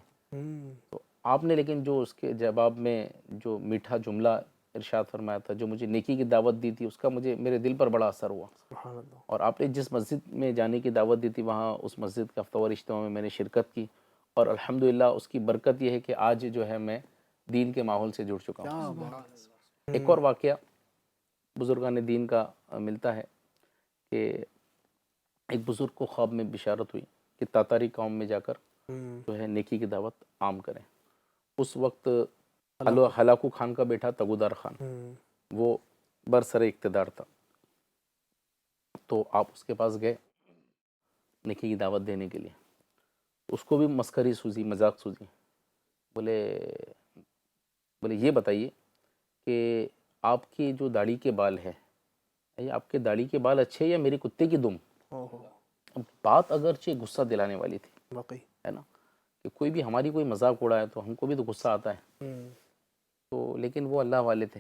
تو آپ نے لیکن جو اس کے جواب میں جو میٹھا جملہ ارشاد فرمایا تھا، جو مجھے نیکی کی دعوت دی تھی، اس کا میرے دل پر بڑا اثر ہوا. سبحان اللہ. اور آپ نے جس مسجد میں جانے کی دعوت دی تھی، وہاں اس مسجد کا ہفتہ وار اجتماع میں میں نے شرکت کی اور الحمدللہ اس کی برکت یہ ہے کہ آج جو ہے میں دین کے ماحول سے جڑ چکا ہوں. کیا بات ہے. ایک اور واقعہ بزرگان دین کا ملتا ہے کہ ایک بزرگ کو خواب میں بشارت ہوئی کہ تاتاری قوم میں جا کر جو ہے نیکی کی دعوت عام کریں. اس وقت ہلاکو خان کا بیٹا تگودار خان وہ برسر اقتدار تھا. تو آپ اس کے پاس گئے نیکی کی دعوت دینے کے لیے. اس کو بھی مسخری سوزی، مذاق سوزی. بولے یہ بتائیے کہ آپ کی جو داڑھی کے بال ہے، یہ آپ کے داڑھی کے بال اچھے یا میری کتے کی دم؟ اب بات اگرچہ غصہ دلانے والی تھی، واقعی ہے نا، کہ کوئی بھی ہماری کوئی مذاق اڑائے تو ہم کو بھی تو غصہ آتا ہے. تو لیکن وہ اللہ والے تھے،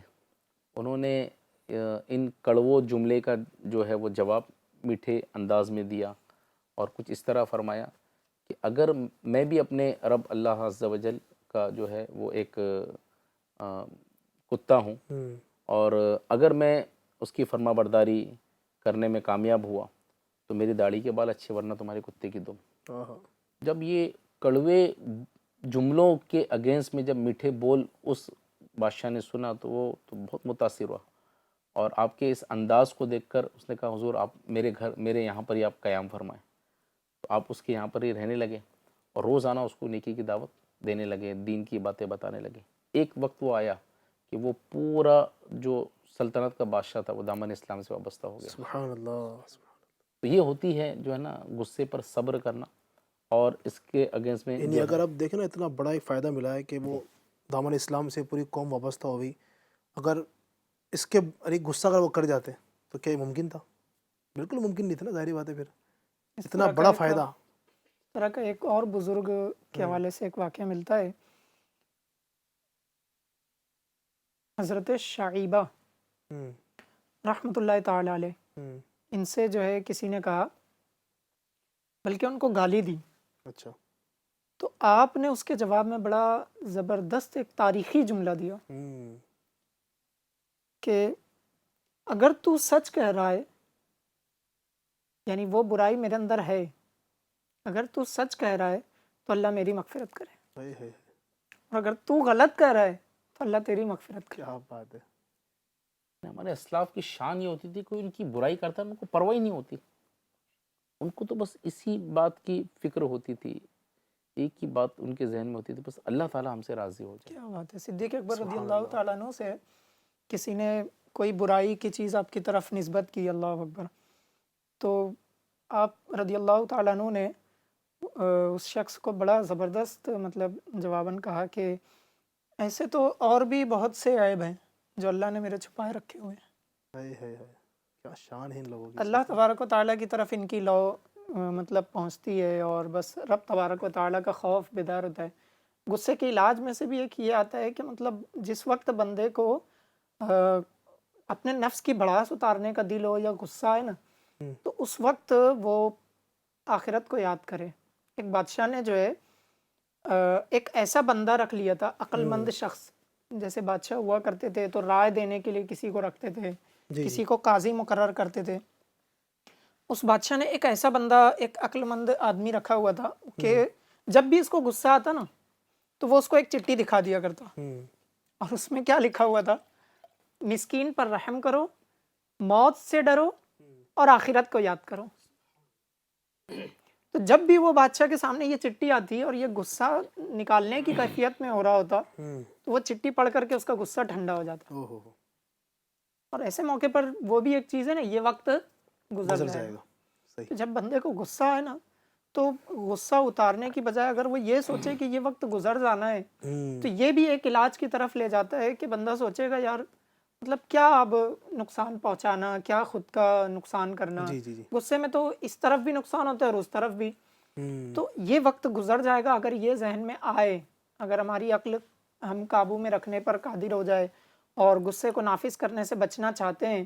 انہوں نے ان کڑوو جملے کا جو ہے وہ جواب میٹھے انداز میں دیا اور کچھ اس طرح فرمایا کہ اگر میں بھی اپنے رب اللہ عز و جل کا جو ہے وہ ایک کتا ہوں اور اگر میں اس کی فرما برداری کرنے میں کامیاب ہوا تو میری داڑھی کے بال اچھے، ورنہ تمہارے کتے کی دم. جب یہ کڑوے جملوں کے اگینسٹ میں جب میٹھے بول اس بادشاہ نے سنا تو وہ تو بہت متاثر ہوا اور آپ کے اس انداز کو دیکھ کر اس نے کہا، حضور آپ میرے یہاں پر ہی آپ قیام فرمائیں. تو آپ اس کے یہاں پر ہی رہنے لگے اور روزانہ اس کو نیکی کی دعوت دینے لگے، دین کی باتیں بتانے لگے. ایک وقت وہ آیا کہ وہ پورا جو سلطنت کا بادشاہ تھا وہ دامن اسلام سے وابستہ ہو گیا. سبحان اللہ. تو یہ ہوتی ہے جو ہے نا غصے پر صبر کرنا اور اس کے اگینسٹ میں یعنی اگر آپ دیکھیں نا اتنا بڑا ایک فائدہ ملا ہے کہ وہ دامن اسلام سے پوری قوم وابستہ ہو گئی. اگر اس کے غصہ اگر وہ کر جاتے تو کیا یہ ممکن تھا؟ بالکل ممکن نہیں تھا نا، ظاہری بات ہے. پھر اتنا بڑا فائدہ. اس طرح کا ایک اور بزرگ کے حوالے سے ایک واقعہ ملتا ہے، حضرت شعیبہ رحمۃ اللہ تعالی علیہ، ان سے جو ہے کسی نے کہا، بلکہ ان کو گالی دی. اچھا. تو آپ نے اس کے جواب میں بڑا زبردست ایک تاریخی جملہ دیا کہ اگر تو سچ کہہ رہا ہے، یعنی وہ برائی میرے اندر ہے، اگر تو سچ کہہ رہا ہے تو اللہ میری مغفرت کرے، اور اگر تو غلط کہہ رہا ہے تو اللہ تیری مغفرت کرے. کیا بات ہے. ہمارے اسلاف کی شان یہ ہوتی تھی، کوئی ان کی برائی کرتا ان کو پرواہ ہی نہیں ہوتی. ان کو تو بس اسی بات کی فکر ہوتی تھی، ایک ہی بات ان کے ذہن میں ہوتی تھی، بس اللہ تعالیٰ ہم سے راضی ہو جائے. کیا بات ہے. صدیق اکبر رضی اللہ تعالیٰ عنہ سے کسی نے کوئی برائی کی چیز آپ کی طرف نسبت کی، اللہ اکبر، تو آپ رضی اللہ تعالیٰ عنہ نے اس شخص کو بڑا زبردست مطلب جواباً کہا کہ ایسے تو اور بھی بہت سے عیب ہیں جو اللہ نے میرے چھپائے رکھے ہوئے ہیں. کیا شان ہے ان لوگوں کی. اللہ تبارک و تعالیٰ کی طرف ان کی لو مطلب پہنچتی ہے اور بس رب تبارک و تعالیٰ کا خوف بیدار ہوتا ہے. غصے کے علاج میں سے بھی ایک یہ آتا ہے کہ مطلب جس وقت بندے کو اپنے نفس کی بڑاس اتارنے کا دل ہو یا غصہ ہے نا، تو اس وقت وہ آخرت کو یاد کرے. ایک بادشاہ نے جو ہے ایک ایسا بندہ رکھ لیا تھا، عقل مند شخص، جیسے بادشاہ ہوا کرتے تھے تو رائے دینے کے لیے کسی کو رکھتے تھے، کسی کو قاضی مقرر کرتے تھے. اس بادشاہ نے ایک ایسا بندہ، ایک عقل مند آدمی رکھا ہوا تھا کہ جب بھی اس کو غصہ آتا نا تو وہ اس کو ایک چٹھی دکھا دیا کرتا، اور اس میں کیا لکھا ہوا تھا؟ مسکین پر رحم کرو، موت سے ڈرو اور آخرت کو یاد کرو. تو جب بھی وہ بادشاہ کے سامنے یہ چٹھی آتی اور یہ غصہ نکالنے کی کیفیت میں ہو رہا ہوتا تو وہ چٹھی پڑھ کر کے اس کا غصہ ٹھنڈا ہو جاتا. اور ایسے موقع پر وہ بھی ایک چیز ہے نا، یہ وقت گزر جائے گا. جب بندے کو غصہ آئے نا تو غصہ اتارنے کی بجائے اگر وہ یہ سوچے کہ یہ وقت گزر جانا ہے تو یہ بھی ایک علاج کی طرف لے جاتا ہے کہ بندہ سوچے گا یار مطلب کیا اب نقصان پہنچانا، کیا خود کا نقصان کرنا. غصے میں تو اس طرف بھی نقصان ہوتا ہے اور اس طرف بھی. تو یہ وقت گزر جائے گا اگر یہ ذہن میں آئے، اگر ہماری عقل ہم قابو میں رکھنے پر قادر ہو جائے اور غصے کو نافذ کرنے سے بچنا چاہتے ہیں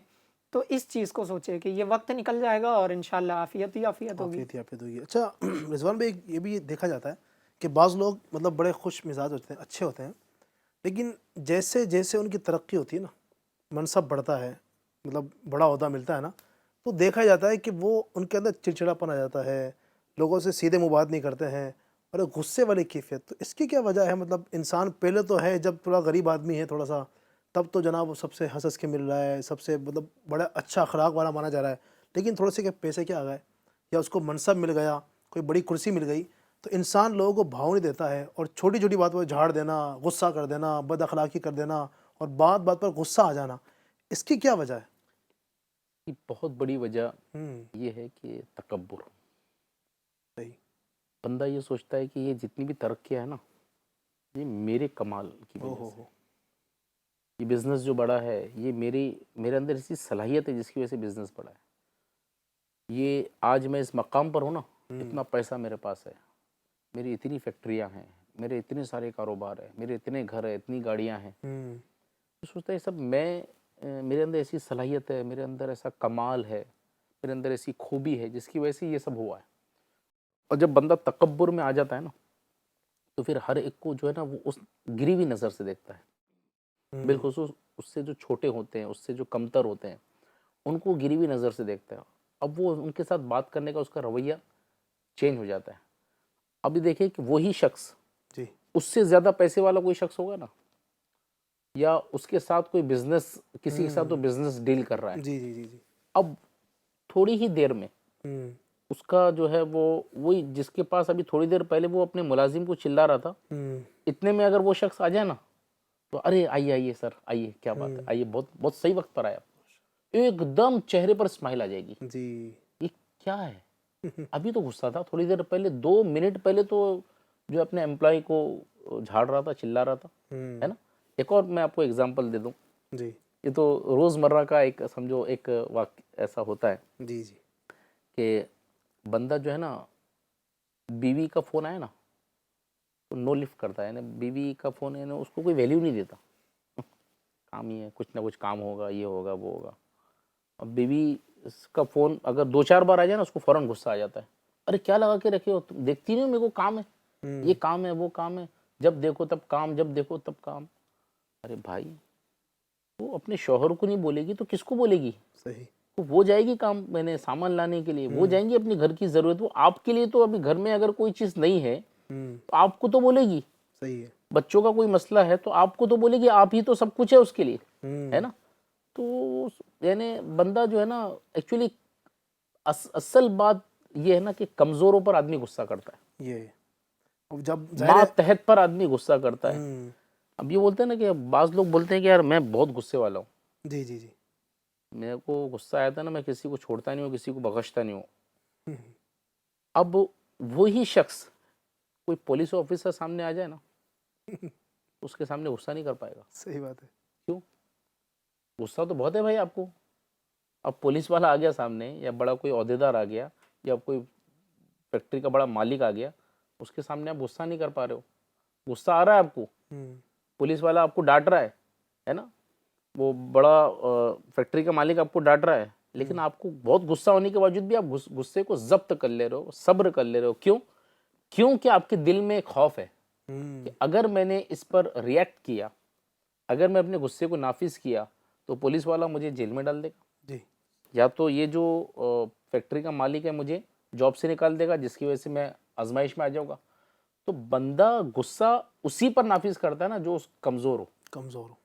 تو اس چیز کو سوچے کہ یہ وقت نکل جائے گا اور انشاءاللہ عافیت ہی عافیت ہوگی. ہوگی. اچھا رضوان بھائی، یہ بھی دیکھا جاتا ہے کہ بعض لوگ مطلب بڑے خوش مزاج ہوتے ہیں، اچھے ہوتے ہیں، لیکن جیسے جیسے ان کی ترقی ہوتی ہے نا، منصب بڑھتا ہے، مطلب بڑا عہدہ ملتا ہے نا، تو دیکھا جاتا ہے کہ وہ ان کے اندر چڑچڑاپن آ جاتا ہے، لوگوں سے سیدھے منہ بات نہیں کرتے ہیں، اور ایک غصے والی کیفیت. تو اس کی کیا وجہ ہے؟ مطلب انسان پہلے تو ہے جب تھوڑا غریب آدمی ہے تھوڑا سا، تب تو جناب وہ سب سے ہنس کے مل رہا ہے، سب سے مطلب بڑا اچھا اخلاق والا مانا جا رہا ہے. لیکن تھوڑے سے کہ پیسے کیا آ گئے یا اس کو منصب مل گیا، کوئی بڑی کرسی مل گئی، تو انسان لوگوں کو بھاؤ نہیں دیتا ہے، اور چھوٹی چھوٹی بات پر جھاڑ دینا، غصہ کر دینا، بد اخلاقی کر دینا، اور بات بات پر غصہ آ جانا. اس کی کیا وجہ ہے؟ کی بہت بڑی وجہ یہ ہے کہ تکبر. صحیح. بندہ یہ سوچتا ہے کہ یہ جتنی بھی ترقیاں ہے نا، یہ میرے کمال کی وجہ سے. یہ بزنس جو بڑا ہے، یہ میرے اندر ایسی صلاحیت ہے جس کی وجہ سے بزنس بڑا ہے. یہ آج میں اس مقام پر ہوں نا، اتنا پیسہ میرے پاس ہے، میری اتنی فیکٹریاں ہیں، میرے اتنے سارے کاروبار ہیں، میرے اتنے گھر ہیں، اتنی گاڑیاں ہیں. تو سوچتا ہے سب میرے اندر ایسی صلاحیت ہے، میرے اندر ایسا کمال ہے، میرے اندر ایسی خوبی ہے جس کی وجہ سے یہ سب ہوا ہے. اور جب بندہ تکبر میں آ جاتا ہے نا تو پھر ہر ایک کو جو ہے نا وہ اس گری ہوئی نظر سے دیکھتا ہے. بالخصوص اس سے جو چھوٹے ہوتے ہیں، اس سے جو کمتر ہوتے ہیں، ان کو گری ہوئی نظر سے دیکھتا ہے. اب وہ ان کے ساتھ بات کرنے کا اس کا رویہ چینج ہو جاتا ہے. ابھی دیکھیں کہ وہی شخص اس سے زیادہ پیسے والا کوئی شخص ہوگا نا، یا اس کے ساتھ کوئی بزنس، کسی کے ساتھ تو بزنس ڈیل کر رہا ہے، اب تھوڑی ہی دیر میں اس کا جو ہے وہی جس کے پاس ابھی تھوڑی دیر پہلے وہ اپنے ملازم کو چلا رہا تھا، اتنے میں اگر وہ شخص آ جائے نا تو ارے آئیے سر، آئیے، کیا بات ہے، آئیے، بہت بہت صحیح وقت پر آیا. ایک دم چہرے پر اسمائل آ جائے گی. یہ کیا ہے؟ ابھی تو غصہ تھا، تھوڑی دیر پہلے 2 منٹ پہلے تو جو اپنے امپلائی کو جھاڑ رہا تھا، چلا رہا تھا، ہے نا. ایک اور میں آپ کو اگزامپل دے دوں. یہ تو روزمرہ کا ایک سمجھو ایک واقعہ ایسا ہوتا ہے کہ بندہ جو ہے نا، بیوی کا فون آیا نا تو نو لفٹ کرتا ہے. یعنی بیوی کا فون ہے نا، اس کو کوئی ویلیو نہیں دیتا، کام ہی ہے، کچھ نہ کچھ کام ہوگا، یہ ہوگا، وہ ہوگا. اب بیوی کا فون اگر 2-4 بار آ جائے نا، اس کو فوراً غصہ آ جاتا ہے. ارے کیا لگا کے رکھے ہو تم، دیکھتی نہیں، میرے کو کام ہے، یہ کام ہے، وہ کام ہے، جب دیکھو تب کام، جب دیکھو تب کام. ارے بھائی، وہ اپنے شوہر کو نہیں بولے گی تو کس کو بولے گی؟ وہ جائے گی کام، میں نے سامان لانے کے لیے، وہ جائیں گی اپنے گھر کی ضرورت. وہ آپ کے لیے تو ابھی گھر میں اگر کوئی چیز نہیں ہے تو آپ کو تو بولے گی. بچوں کا کوئی مسئلہ ہے تو آپ کو تو بولے گی، آپ ہی تو سب کچھ ہے اس کے لیے، ہے نا. تو یعنی بندہ جو ہے نا، ایکچولی اصل بات یہ ہے نا کہ کمزوروں پر آدمی غصہ کرتا ہے، یہ جب ماتحت پر آدمی غصہ کرتا ہے. اب یہ بولتے ہیں نا کہ بعض لوگ بولتے ہیں کہ یار میں بہت غصے والا ہوں. میرے کو غصہ آیا تھا نا، میں کسی کو چھوڑتا نہیں ہوں، کسی کو بخشتا نہیں ہوں. اب وہی شخص کوئی پولیس آفیسر سامنے آ جائے نا، اس کے سامنے غصہ نہیں کر پائے گا. صحیح بات ہے. کیوں؟ غصہ تو بہت ہے بھائی آپ کو. اب پولیس والا آ گیا سامنے، یا بڑا کوئی عہدیدار آ گیا، یا کوئی فیکٹری کا بڑا مالک آ گیا، اس کے سامنے آپ غصہ نہیں کر پا رہے ہو. غصہ آ رہا ہے آپ کو، پولیس والا آپ کو ڈانٹ رہا ہے نا، وہ بڑا فیکٹری کا مالک آپ کو ڈانٹ رہا ہے، لیکن آپ کو بہت غصہ ہونے کے باوجود بھی آپ غصے کو ضبط کر لے رہے ہو، صبر کر لے رہے ہو. کیوں کہ آپ کے دل میں ایک خوف ہے کہ اگر میں نے اس پر ریئیکٹ کیا، اگر میں اپنے غصے کو نافذ کیا تو پولیس والا مجھے جیل میں ڈال دے گا، جی یا تو یہ جو فیکٹری کا مالک ہے مجھے جاب سے نکال دے گا جس کی وجہ سے میں آزمائش میں آ جاؤں گا۔ تو بندہ غصہ اسی پر نافذ کرتا ہے نا جو کمزور ہو، کمزور ہو،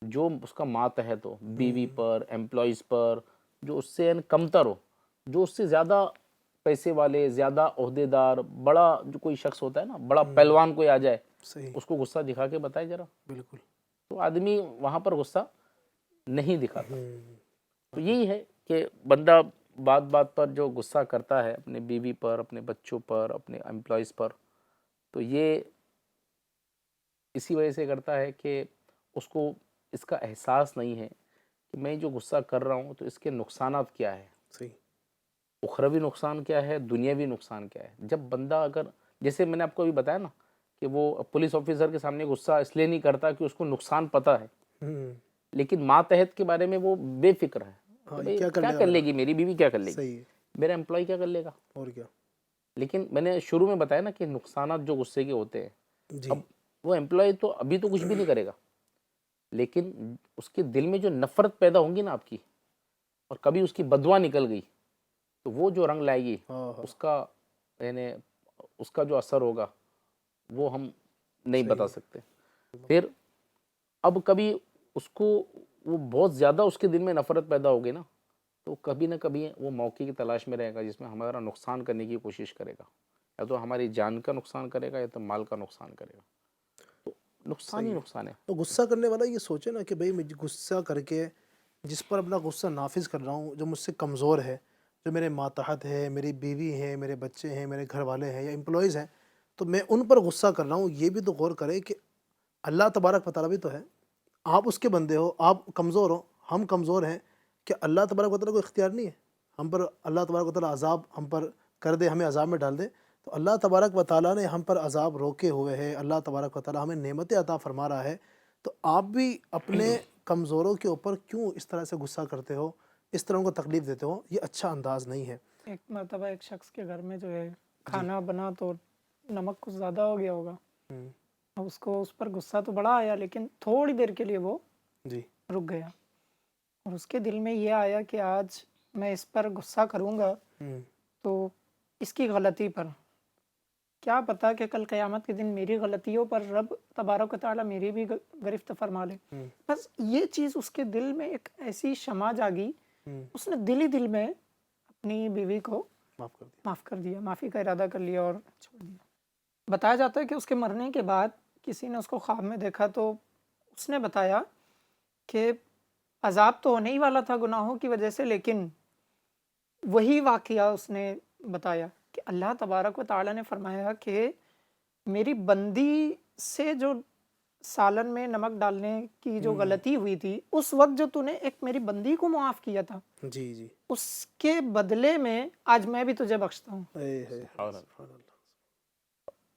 جو اس کا ماتحت ہو، بیوی پر، امپلائیز پر، جو اس سے کمتر ہو، جو اس سے زیادہ پیسے والے، زیادہ عہدے دار، بڑا جو کوئی شخص ہوتا ہے نا، بڑا پہلوان کوئی آ جائے، صحیح، اس کو غصہ دکھا کے بتائے ذرا، بالکل، تو آدمی وہاں پر غصہ نہیں دکھاتا۔ تو یہی ہے کہ بندہ بات بات پر جو غصہ کرتا ہے اپنے بیوی پر، اپنے بچوں پر، اپنے امپلائیز پر، تو یہ اسی وجہ سے کرتا ہے کہ اس کو اس کا احساس نہیں ہے کہ میں جو غصہ کر رہا ہوں تو اس کے نقصانات کیا ہے، صحیح، اخروی نقصان کیا ہے، دنیاوی نقصان کیا ہے۔ جب بندہ اگر، جیسے میں نے آپ کو ابھی بتایا نا کہ وہ پولیس آفیسر کے سامنے غصہ اس لیے نہیں کرتا کہ اس کو نقصان پتہ ہے، لیکن ماتحت کے بارے میں وہ بے فکر ہے کہ ہاں، بھئی کیا کر کیا لے گا کر لے میرا، گی میری بیوی، کیا کر لے گی صحیح ہے، میرا امپلائی، کیا کر لے گا۔ اور کیا، لیکن میں نے شروع میں بتایا نا کہ نقصانات جو غصے کے ہوتے ہیں، جی اب وہ امپلائی تو ابھی تو کچھ بھی نہیں کرے گا، لیکن اس کے دل میں جو نفرت پیدا ہوں گی نا آپ کی، اور کبھی اس کی بددعا نکل گئی تو وہ جو رنگ لائے گی، ہاں ہاں، اس کا یعنی اس کا جو اثر ہوگا وہ ہم نہیں بتا سکتے۔ پھر اب کبھی اس کو وہ بہت زیادہ اس کے دل میں نفرت پیدا ہوگی نا، تو کبھی نہ کبھی وہ موقع کی تلاش میں رہے گا جس میں ہمارا نقصان کرنے کی کوشش کرے گا، یا تو ہماری جان کا نقصان کرے گا یا تو مال کا نقصان کرے گا۔ تو نقصان ہی نقصان ہے۔ تو غصہ کرنے والا یہ سوچے نا کہ بھئی میں غصہ کر کے جس پر اپنا غصہ نافذ کر رہا ہوں، جو مجھ سے کمزور ہے، جو میرے ماتحت ہے، میری بیوی ہے، میرے بچے ہیں، میرے گھر والے ہیں یا امپلائیز ہیں، تو میں ان پر غصہ کر رہا ہوں۔ یہ بھی تو غور کرے کہ اللہ تبارک و تعالیٰ بھی تو ہے، آپ اس کے بندے ہو، آپ کمزور ہو، ہم کمزور ہیں، کہ اللہ تبارک و تعالیٰ کو اختیار نہیں ہے ہم پر اللہ تبارک و تعالیٰ عذاب ہم پر کر دے، ہمیں عذاب میں ڈال دے؟ تو اللہ تبارک و تعالیٰ نے ہم پر عذاب روکے ہوئے ہے، اللہ تبارک و تعالیٰ ہمیں نعمتیں عطا فرما رہا ہے، تو آپ بھی اپنے کمزوروں کے اوپر کیوں اس طرح سے غصہ کرتے ہو، اس طرح ان کو تکلیف دیتے ہو؟ یہ اچھا انداز نہیں ہے۔ ایک مرتبہ ایک شخص کے گھر میں جو ہے کھانا بنا تو نمک کچھ زیادہ ہو گیا ہوگا، اب اس کو اس پر غصہ تو بڑا آیا، لیکن تھوڑی دیر کے لیے وہ جی رک گیا، اور اس کے دل میں یہ آیا کہ آج میں اس پر غصہ کروں گا تو اس کی غلطی پر کیا پتا کہ کل قیامت کے دن میری غلطیوں پر رب تبارک و تعالیٰ میری بھی گرفت فرما لے۔ بس یہ چیز اس کے دل میں ایک ایسی شمع جاگی، اس نے دل ہی دل میں اپنی بیوی کو معاف کر دیا۔ معاف کر دیا، معافی کا ارادہ کر لیا اور چھوڑ دیا۔ بتایا جاتا ہے کہ اس کے مرنے کے بعد کسی نے اس کو خواب میں دیکھا تو اس نے بتایا کہ عذاب تو ہونے ہی والا تھا گناہوں کی وجہ سے، لیکن وہی واقعہ اس نے بتایا کہ اللہ تبارک و تعالیٰ نے فرمایا کہ میری بندی سے جو سالن میں نمک ڈالنے کی جو غلطی ہوئی تھی، اس وقت جو تو نے ایک میری بندی کو معاف کیا تھا، جی جی، اس کے بدلے میں آج میں بھی تجھے بخشتا ہوں۔ سبحان اللہ۔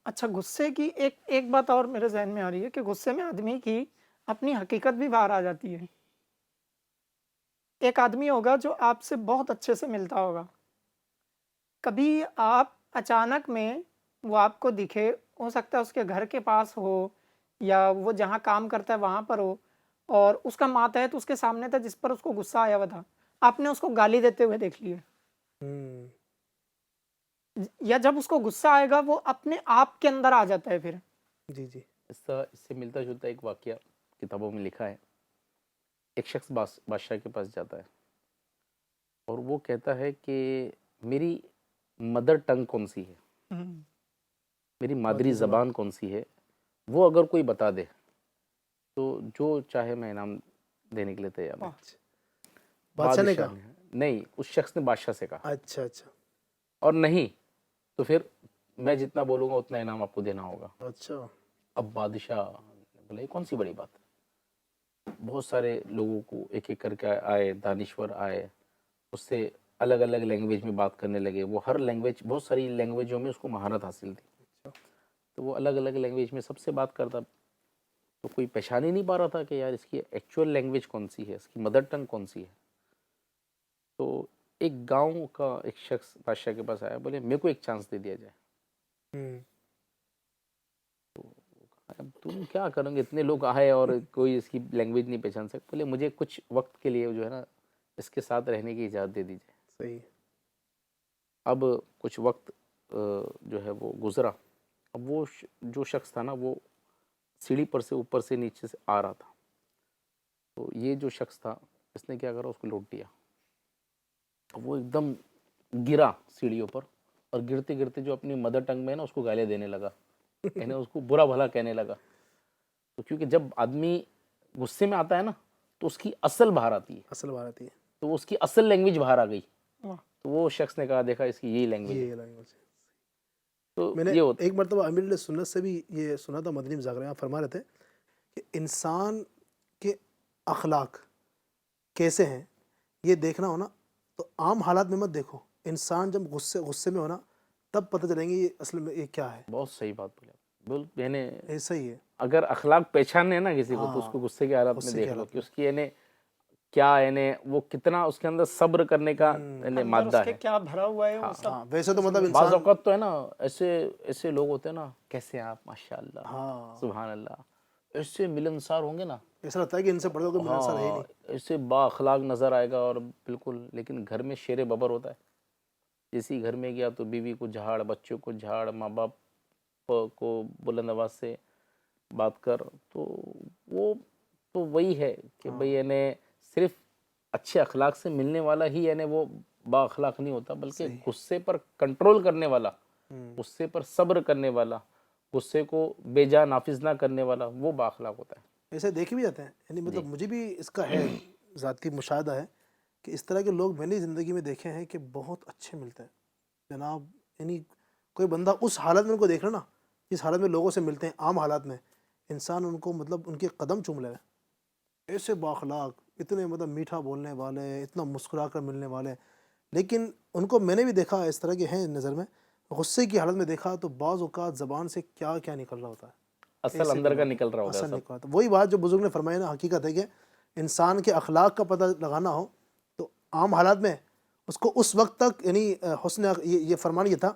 اچھا، غصے کی ایک بات اور میرے ذہن میں آ رہی ہے کہ غصے میں آدمی کی اپنی حقیقت بھی باہر آ جاتی ہے۔ ایک آدمی ہوگا جو آپ سے بہت اچھے سے ملتا ہوگا، کبھی آپ اچانک میں وہ آپ کو دکھے، ہو سکتا ہے اس کے گھر کے پاس ہو یا وہ جہاں کام کرتا ہے وہاں پر ہو، اور اس کا ماتحت اس کے سامنے تھا جس پر اس کو غصہ آیا ہوا تھا، آپ نے اس کو گالی دیتے ہوئے دیکھ لیے، یا جب اس کو غصہ آئے گا وہ اپنے آپ کے اندر آ جاتا ہے پھر۔ جی جی، اس سے ملتا جلتا ایک واقعہ کتابوں میں لکھا ہے۔ ایک شخص بادشاہ کے پاس جاتا ہے اور وہ کہتا ہے کہ میری مدر ٹنگ کون سی ہے، میری مادری زبان کون سی ہے، وہ اگر کوئی بتا دے تو جو چاہے میں انعام دینے کے لیے تیار ہوں۔ بادشاہ نے کہا؟ نہیں، اس شخص نے بادشاہ سے کہا، اچھا اچھا اور نہیں تو پھر میں جتنا بولوں گا اتنا انعام آپ کو دینا ہوگا۔ اچھا، اب بادشاہ بولے یہ کون سی بڑی بات ہے؟ بہت سارے لوگوں کو ایک ایک کر کے آئے، دانشور آئے، اس سے الگ الگ لینگویج میں بات کرنے لگے۔ وہ ہر لینگویج، بہت ساری لینگویجوں میں اس کو مہارت حاصل تھی، تو وہ الگ الگ لینگویج میں سب سے بات کرتا، تو کوئی پہچان ہی نہیں پا رہا تھا کہ یار اس کی ایکچوئل لینگویج کون سی ہے، اس کی مدر ٹنگ کون سی ہے۔ تو ایک گاؤں کا ایک شخص بادشاہ کے پاس آیا، بولے میرے کو ایک چانس دے دیا جائے۔ اب تم کیا کریں گے, اتنے لوگ آئے اور کوئی اس کی لینگویج نہیں پہچان سکتے. بولے مجھے کچھ وقت کے لیے جو ہے نا اس کے ساتھ رہنے کی اجازت دے دیجیے. صحیح. اب کچھ وقت جو ہے وہ گزرا. اب وہ جو شخص تھا نا وہ سیڑھی پر سے اوپر سے نیچے سے آ رہا تھا. تو یہ جو شخص تھا اس نے کیا کرا, اس کو لوٹ دیا. اب وہ ایک دم گرا سیڑھیوں پر, اور گرتے گرتے جو اپنی مدر ٹنگ میں نا اس کو گالیاں دینے لگا, یعنی اس کو برا بھلا کہنے لگا. تو کیونکہ جب آدمی غصے میں آتا ہے نا تو اس کی اصل باہر آتی ہے, اصل بات آتی ہے. تو اس کی اصل لینگویج باہر آ گئی. واہ. تو وہ شخص نے کہا دیکھا اس کی یہی لینگویج ہے. یہ لینگویج. تو میں نے یہ ہوتا ایک مرتبہ امیر سنت سے بھی یہ سنا تھا, مدنی مذاکرہ میں فرما رہے تھے کہ انسان کے اخلاق کیسے ہیں یہ دیکھنا ہونا تو عام حالات میں مت دیکھو. انسان جب غصے میں ہونا تب پتہ چلیں گے یہ اصل میں یہ کیا ہے. بہت صحیح بات بولے. یعنی ایسا ہی ہے. اگر اخلاق پہچاننے ہیں نا کسی کو تو اس کو غصے کے حالات میں دیکھ لو کہ اس کی یعنی کیا, یعنی وہ کتنا اس کے اندر صبر کرنے کا یعنی اندر مادہ اس کے ہے. کیا بھرا ہوا ہے وہ سب. ہاں ویسے تو مطلب بعض انسان اوقات تو ہے نا ایسے لوگ ہوتے ہیں نا, کیسے ہیں آپ, ماشاء اللہ, ہاں سبحان اللہ, ایسے ملنسار ہوں گے نا, ایسا لگتا ہے کہ ان سے بڑا کوئی ملنسار ہے ہی ہاں نہیں. ایسے با اخلاق نظر آئے گا اور بالکل, لیکن گھر میں شیر ببر ہوتا ہے. جیسی گھر میں گیا تو بیوی کو جھاڑ, بچوں کو جھاڑ, ماں باپ کو بلند آواز سے بات کر. تو وہ تو وہی ہے کہ بھئی یعنی صرف اچھے اخلاق سے ملنے والا ہی یعنی وہ با اخلاق نہیں ہوتا, بلکہ غصے پر کنٹرول کرنے والا, غصے پر صبر کرنے والا, غصے کو بے جا نافذ نہ کرنے والا, وہ با اخلاق ہوتا ہے. ایسے دیکھے بھی جاتے ہیں. یعنی مطلب مجھے بھی اس کا ہے ذاتی مشاہدہ ہے کہ اس طرح کے لوگ میں نے زندگی میں دیکھے ہیں کہ بہت اچھے ملتے ہیں جناب. یعنی کوئی بندہ اس حالت میں ان کو دیکھ رہا نا, جس حالت میں لوگوں سے ملتے ہیں عام حالات میں, انسان ان کو مطلب ان کے قدم چوم لے. ایسے بااخلاق, اتنے مطلب میٹھا بولنے والے, اتنا مسکرا کر ملنے والے. لیکن ان کو میں نے بھی دیکھا اس طرح کے ہیں نظر میں, غصے کی حالت میں دیکھا تو بعض اوقات زبان سے کیا کیا نکل رہا ہوتا ہے, اصل اندر کا نکل رہا ہوتا ہے اصل سب. نکل رہا ہوتا ہے. وہی بات جو بزرگ نے فرمائی نا, حقیقت ہے کہ انسان کے اخلاق کا پتہ لگانا ہو تو عام حالات میں اس کو اس وقت تک, یعنی حسن یہ فرمان یہ تھا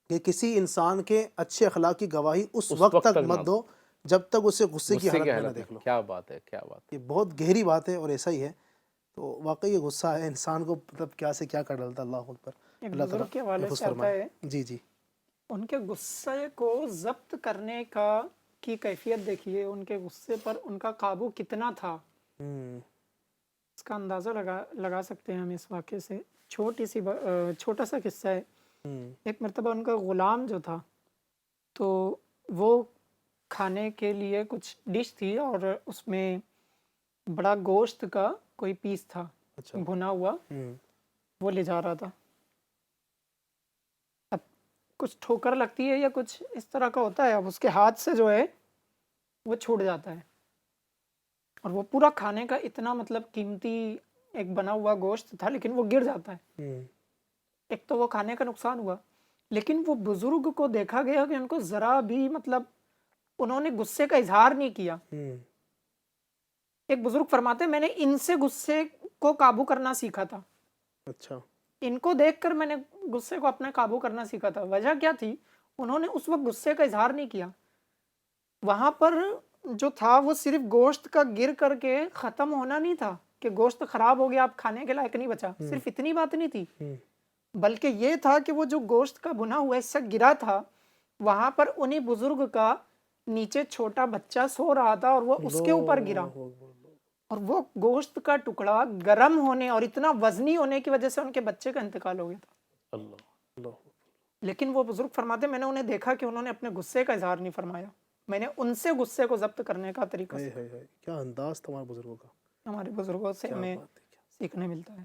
کہ کسی انسان کے اچھے اخلاق کی گواہی اس وقت تک مت دو جب تک اسے غصے کی حالت میں نہ دیکھ لو. کیا بات ہے, کیا بات ہے. یہ بہت گہری بات ہے اور ایسا ہی ہے. تو واقعی یہ غصہ ہے انسان کو مطلب کیا سے کیا کر ڈالتا ہے. اللہ اکبر. ایک اللہ بزرگ کے حوالے محفوظ سے آتا فرمائے. ہے جی جی. ان کے غصے کو ضبط کرنے کی کیفیت دیکھیے, ان کے غصے پر ان کا قابو کتنا تھا. اس کا اندازہ لگا سکتے ہیں ہم اس واقعے سے. چھوٹا سا قصہ ہے. ایک مرتبہ ان کا غلام جو تھا تو وہ کھانے کے لیے کچھ ڈش تھی اور اس میں بڑا گوشت کا کوئی پیس تھا بھنا ہوا, وہ لے جا رہا تھا. اب کچھ ٹھوکر لگتی ہے یا کچھ اس طرح کا ہوتا ہے, اب اس کے ہاتھ سے جو ہے وہ چھوٹ جاتا ہے اور وہ پورا کھانے کا اتنا مطلب قیمتی ایک بنا ہوا گوشت تھا لیکن وہ گر جاتا ہے. ایک تو وہ کھانے کا نقصان ہوا, لیکن وہ بزرگ کو دیکھا گیا کہ ان کو ذرا بھی مطلب انہوں نے غصے کا اظہار نہیں کیا. ایک بزرگ فرماتے ہیں میں نے ان سے غصے کو قابو کرنا سیکھا تھا. اچھا. ان کو دیکھ کر میں نے غصے کو اپنے قابو کرنا سیکھا تھا. وجہ کیا تھی, انہوں نے اس وقت غصے کا اظہار نہیں کیا. وہاں پر جو تھا وہ صرف گوشت کا گر کر کے ختم ہونا نہیں تھا کہ گوشت خراب ہو گیا اب کھانے کے لائق نہیں بچا, صرف اتنی بات نہیں تھی, بلکہ یہ تھا کہ وہ جو گوشت کا بنا ہوا حصہ گرا تھا وہاں پر انہی بزرگ کا نیچے چھوٹا بچہ سو رہا تھا اور وہ اس کے اوپر گرا, اور وہ گوشت کا ٹکڑا گرم ہونے اور اتنا وزنی ہونے کی وجہ سے ان کے بچے کا انتقال ہو گیا تھا. اللہ. لیکن وہ بزرگ فرماتے میں نے انہیں دیکھا کہ انہوں نے اپنے غصے کا اظہار نہیں فرمایا. میں نے ان سے غصے کو ضبط کرنے کا طریقہ کیا انداز تھا ہمارے بزرگوں کا. ہمارے بزرگوں سے ہمیں سیکھنے ملتا ہے.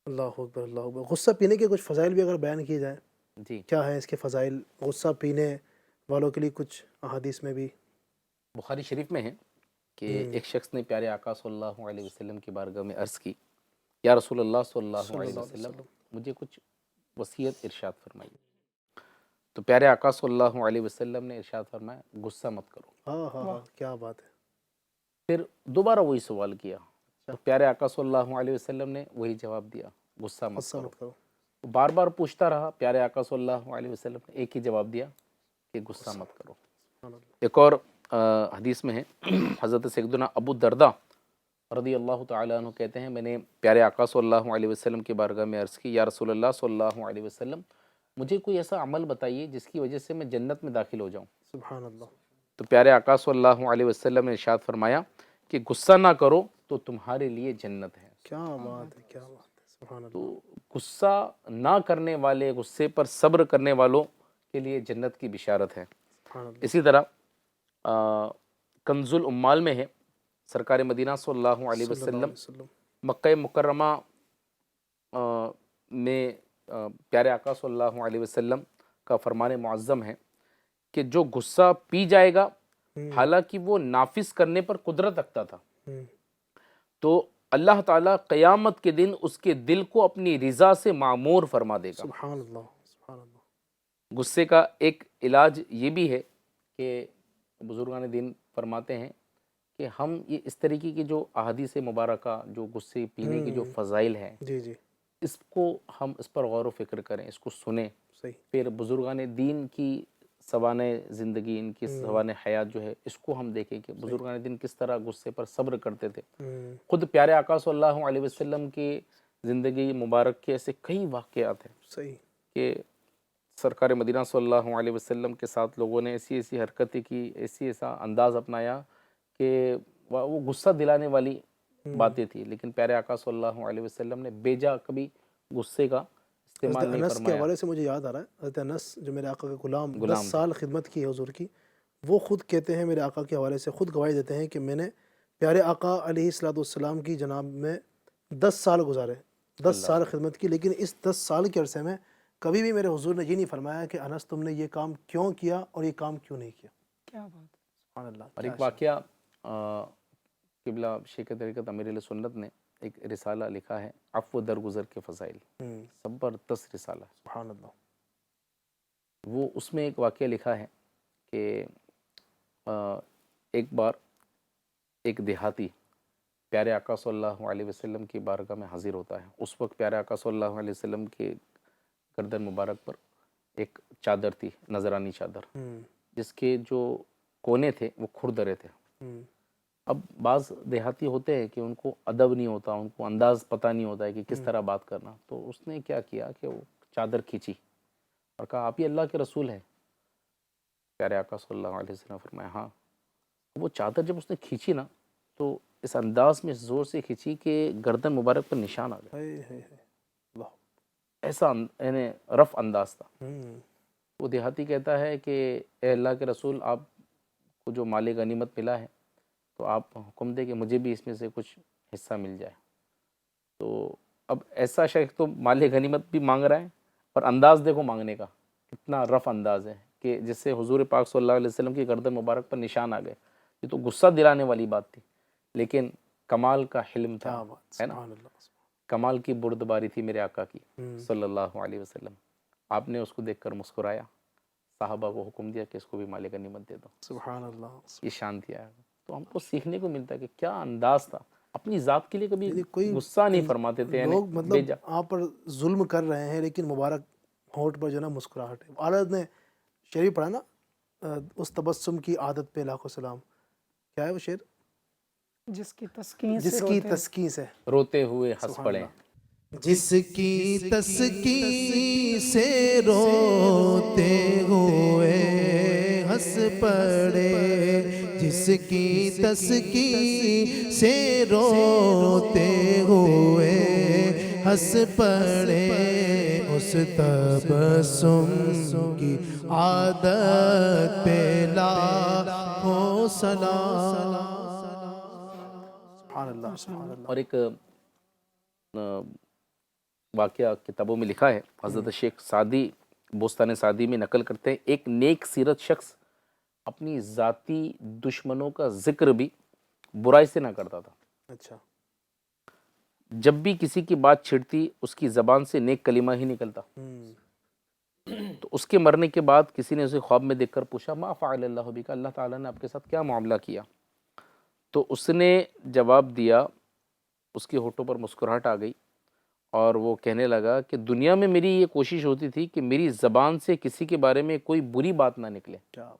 اللہ اکبر. اللہ اکبر. غصہ پینے کے کچھ فضائل بھی اگر بیان کیے جائیں جی, کیا ہے اس کے فضائل, غصہ پینے والوں کے لیے کچھ احادیث میں بھی. بخاری شریف میں ہے کہ ایک شخص نے پیارے آقا صلی اللہ علیہ وسلم کی بارگاہ میں عرض کی, یا رسول اللہ صلی اللہ علیہ وسلم مجھے کچھ وصیت ارشاد فرمائیے. تو پیارے آقا صلی اللہ علیہ وسلم نے ارشاد فرمایا غصہ مت کرو. ہاں کیا بات ہے. پھر دوبارہ وہی سوال کیا تو پیارے آقا صلی اللہ علیہ وسلم نے وہی جواب دیا غصہ مت کرو. بار بار پوچھتا رہا, پیارے آقا صلی اللہ علیہ وسلم نے ایک ہی جواب دیا کہ غصہ مت کرو. ایک اور حدیث میں ہے حضرت سیدنا ابو الدرداء رضی اللہ تعالیٰ عنہ کہتے ہیں میں نے پیارے آقا صلی اللہ علیہ وسلم کی بارگاہ میں عرض کی یا رسول اللہ صلی اللہ علیہ وسلم مجھے کوئی ایسا عمل بتائیے جس کی وجہ سے میں جنت میں داخل ہو جاؤں. سبحان اللہ. تو پیارے آقا صلی اللہ علیہ وسلم نے ارشاد فرمایا کہ غصہ نہ کرو تو تمہارے لیے جنت ہے. کیا بات ہے، کیا بات ہے، سبحان اللہ. تو غصہ نہ کرنے والے، غصے پر صبر کرنے والوں کے لیے جنت کی بشارت ہے. سبحان اللہ. اسی طرح کنز العمال میں ہے سرکار مدینہ صلی اللہ علیہ صلی اللہ وسلم علیہ وسلم. مکہ مکرمہ میں پیارے آقا صلی اللہ علیہ وسلم کا فرمان معظم ہے کہ جو غصہ پی جائے گا حالانکہ وہ نافذ کرنے پر قدرت رکھتا تھا تو اللہ تعالیٰ قیامت کے دن اس کے دل کو اپنی رضا سے معمور فرما دے گا. سبحان اللہ، سبحان اللہ. غصے کا ایک علاج یہ بھی ہے کہ بزرگان دین فرماتے ہیں کہ ہم یہ اس طریقے کی جو احادیث مبارکہ جو غصے پینے کی جو فضائل ہیں جی جی اس کو ہم اس پر غور و فکر کریں، اس کو سنیں. صحیح. پھر بزرگان دین کی سوانح زندگی، ان کی سوانح حیات جو ہے اس کو ہم دیکھیں کہ بزرگان دین کس طرح غصے پر صبر کرتے تھے. خود پیارے آقا صلی اللہ علیہ وسلم کی زندگی مبارک کے ایسے کئی واقعات ہیں صحیح کہ سرکار مدینہ صلی اللہ علیہ وسلم کے ساتھ لوگوں نے ایسی ایسی حرکتیں کی، ایسا انداز اپنایا کہ وہ غصہ دلانے والی باتیں تھی، لیکن پیارے آقا صلی اللہ علیہ وسلم نے بیجا کبھی غصے کا استعمال حضرت نہیں انس کے فرمایا. حوالے سے مجھے یاد آ رہا ہے، حضرت انس جو میرے آقا کے غلام غلام 10 سال خدمت کی ہے حضور کی، وہ خود کہتے ہیں میرے آقا کے حوالے سے، خود گواہی دیتے ہیں کہ میں نے پیارے آقا علیہ الصلوۃ والسلام کی جناب میں 10 سال گزارے، 10 سال خدمت کی، لیکن اس 10 سال کے عرصے میں کبھی بھی میرے حضور نے یہ نہیں فرمایا کہ انس تم نے یہ کام کیوں کیا اور یہ کام کیوں نہیں کیا. کیا بات ہے. سبحان اللہ. اور ایک واقعہ قبلہ شیخ طریقت امیر علیہ سنت نے ایک رسالہ لکھا ہے عفو درگزر کے فضائل، زبردست رسالہ. سبحان اللہ. وہ اس میں ایک واقعہ لکھا ہے کہ ایک بار ایک دیہاتی پیارے آقا صلی اللہ علیہ وسلم کی بارگاہ میں حاضر ہوتا ہے. اس وقت پیارے آقا صلی اللہ علیہ وسلم کے گردن مبارک پر ایک چادر تھی، نظرانی چادر، جس کے جو کونے تھے وہ کھردرے تھے. اب بعض دیہاتی ہوتے ہیں کہ ان کو ادب نہیں ہوتا، ان کو انداز پتہ نہیں ہوتا ہے کہ کس طرح بات کرنا. تو اس نے کیا کیا کہ وہ چادر کھینچی اور کہا آپ ہی اللہ کے رسول ہیں؟ پیارے آقا صلی اللہ علیہ وسلم فرمایا ہاں. وہ چادر جب اس نے کھینچی نا تو اس انداز میں زور سے کھینچی کہ گردن مبارک پر نشان آ گیا. ایسا یعنی رف انداز تھا. وہ دیہاتی کہتا ہے کہ اے اللہ کے رسول آپ کو جو مال غنیمت ملا ہے تو آپ حکم دے کہ مجھے بھی اس میں سے کچھ حصہ مل جائے. تو اب ایسا شخص تو مال غنیمت بھی مانگ رہا ہے اور انداز دیکھو مانگنے کا کتنا رف انداز ہے کہ جس سے حضور پاک صلی اللہ علیہ وسلم کی گردن مبارک پر نشان آ گئے. یہ تو غصہ دلانے والی بات تھی لیکن کمال کا حلم تھا، ہے نا، کمال کی بردباری تھی میرے آقا کی صلی اللہ علیہ وسلم. آپ نے اس کو دیکھ کر مسکرایا، صحابہ کو حکم دیا کہ اس کو بھی مال غنیمت دے دو. سبحان اللہ. یہ شان دیا. تو ہم کو سیکھنے کو ملتا ہے کہ کیا انداز تھا. اپنی ذات کے لیے کبھی کوئی غصہ نہیں فرماتے تھے. لوگ مطلب آپ پر ظلم کر رہے ہیں لیکن مبارک ہونٹ پر جو نا مسکراہٹ ہے. عالت نے شعر پڑھا نا، اس تبسم کی عادت پہ لاکھوں سلام. کیا ہے وہ شعر؟ جس کی تسکین سے روتے ہوئے ہنس پڑے. جس کی تسکین سے روتے ہوئے ہنس پڑے، جس کی تسکین سے روتے ہوئے ہنس پڑے، اس تبسم کی عادت پہ لاکھوں سلام. سبحان اللہ. سبحان اللہ. اور ایک واقعہ کتابوں میں لکھا ہے، حضرت شیخ سعدی بوستان سعدی میں نقل کرتے ہیں ایک نیک سیرت شخص اپنی ذاتی دشمنوں کا ذکر بھی برائی سے نہ کرتا تھا. اچھا. جب بھی کسی کی بات چھڑتی اس کی زبان سے نیک کلمہ ہی نکلتا. تو اس کے مرنے کے بعد کسی نے اسے خواب میں دیکھ کر پوچھا ما فعل اللہ بک، اللہ تعالیٰ نے آپ کے ساتھ کیا معاملہ کیا؟ تو اس نے جواب دیا، اس کے ہونٹوں پر مسکراہٹ آ گئی اور وہ کہنے لگا کہ دنیا میں میری یہ کوشش ہوتی تھی کہ میری زبان سے کسی کے بارے میں کوئی بری بات نہ نکلے، کیا بات.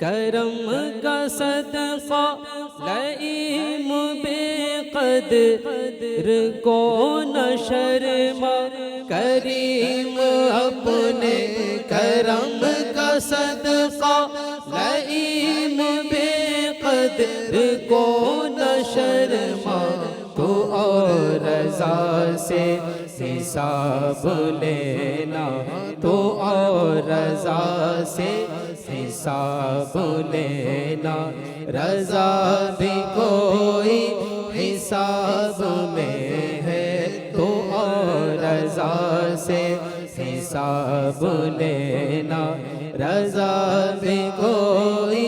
کرم کا صدقہ لئیم بے قدر کو نہ شرما کریم اپنے کرم کا صدقہ لئیم بے قدر کو نہ شرما تو اور رضا سے حساب لینا تو اور رضا سے حساب لینا رضا بھی کوئی حساب میں ہے تو اور رضا سے حساب لینا رضا بھی کوئی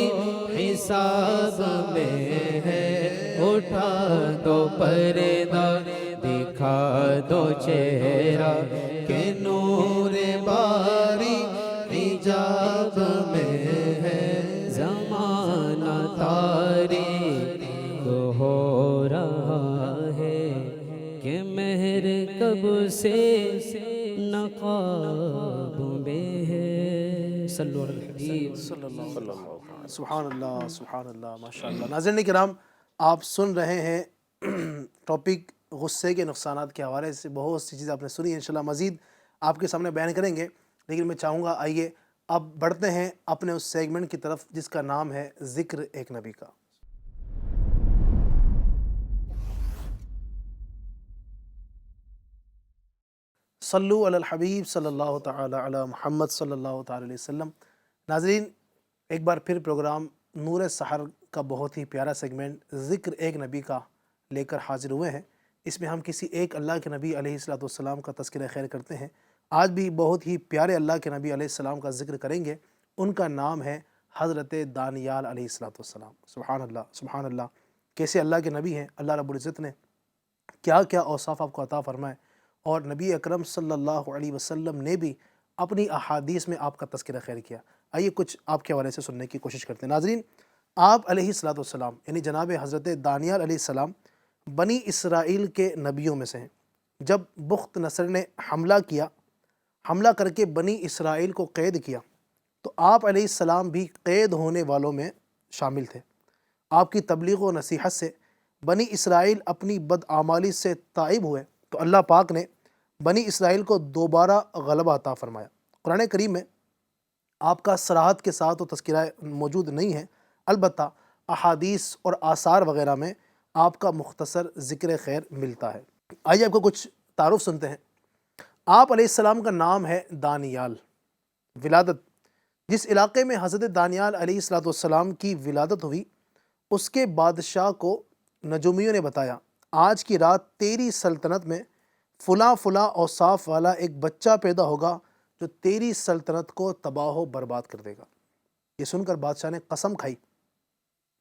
حساب میں ہے اٹھا دو پردہ دکھا دو چہرہ کہ نور باری حجاب میں ہے زمانہ تاریک ہو رہا ہے کہ مہر کب سے نقاب میں ہے صلو علی الحبیب صلی اللہ علیہ وسلم۔ سبحان اللہ، سبحان اللہ، ماشاء اللہ۔ ناظرین کرام، آپ سن رہے ہیں ٹاپک غصے کے نقصانات کے حوالے سے بہت سی چیزیں آپ نے سنی، انشاءاللہ مزید آپ کے سامنے بیان کریں گے، لیکن میں چاہوں گا آئیے اب بڑھتے ہیں اپنے اس سیگمنٹ کی طرف جس کا نام ہے ذکر ایک نبی کا۔ صلو علی الحبیب صلی اللہ تعالی علی محمد صلی اللہ تعالی علیہ وسلم۔ ناظرین، ایک بار پھر پروگرام نور سحر کا بہت ہی پیارا سیگمنٹ ذکر ایک نبی کا لے کر حاضر ہوئے ہیں۔ اس میں ہم کسی ایک اللہ کے نبی علیہ السلام کا تذکرہ خیر کرتے ہیں۔ آج بھی بہت ہی پیارے اللہ کے نبی علیہ السلام کا ذکر کریں گے، ان کا نام ہے حضرت دانیال علیہ السلام۔ سبحان اللہ، سبحان اللہ، کیسے اللہ کے نبی ہیں، اللہ رب العزت نے کیا کیا اوصاف آپ کو عطا فرمائے، اور نبی اکرم صلی اللہ علیہ وسلم نے بھی اپنی احادیث میں آپ کا تذکرہ خیر کیا۔ آئیے کچھ آپ کے حوالے سے سننے کی کوشش کرتے ہیں۔ ناظرین، آپ علیہ السلام یعنی جناب حضرت دانیال علیہ السلام بنی اسرائیل کے نبیوں میں سے ہیں۔ جب بخت نصر نے حملہ کر کے بنی اسرائیل کو قید کیا تو آپ علیہ السلام بھی قید ہونے والوں میں شامل تھے۔ آپ کی تبلیغ و نصیحت سے بنی اسرائیل اپنی بدعمالی سے تائب ہوئے تو اللہ پاک نے بنی اسرائیل کو دوبارہ غلبہ عطا فرمایا۔ قرآن کریم میں آپ کا صراحت کے ساتھ وہ تذکرہ موجود نہیں ہے، البتہ احادیث اور آثار وغیرہ میں آپ کا مختصر ذکر خیر ملتا ہے۔ آئیے آپ کو کچھ تعارف سنتے ہیں۔ آپ علیہ السلام کا نام ہے دانیال۔ ولادت، جس علاقے میں حضرت دانیال علیہ السلام کی ولادت ہوئی، اس کے بادشاہ کو نجومیوں نے بتایا، آج کی رات تیری سلطنت میں فلاں فلاں اوصاف والا ایک بچہ پیدا ہوگا جو تیری سلطنت کو تباہ و برباد کر دے گا۔ یہ سن کر بادشاہ نے قسم کھائی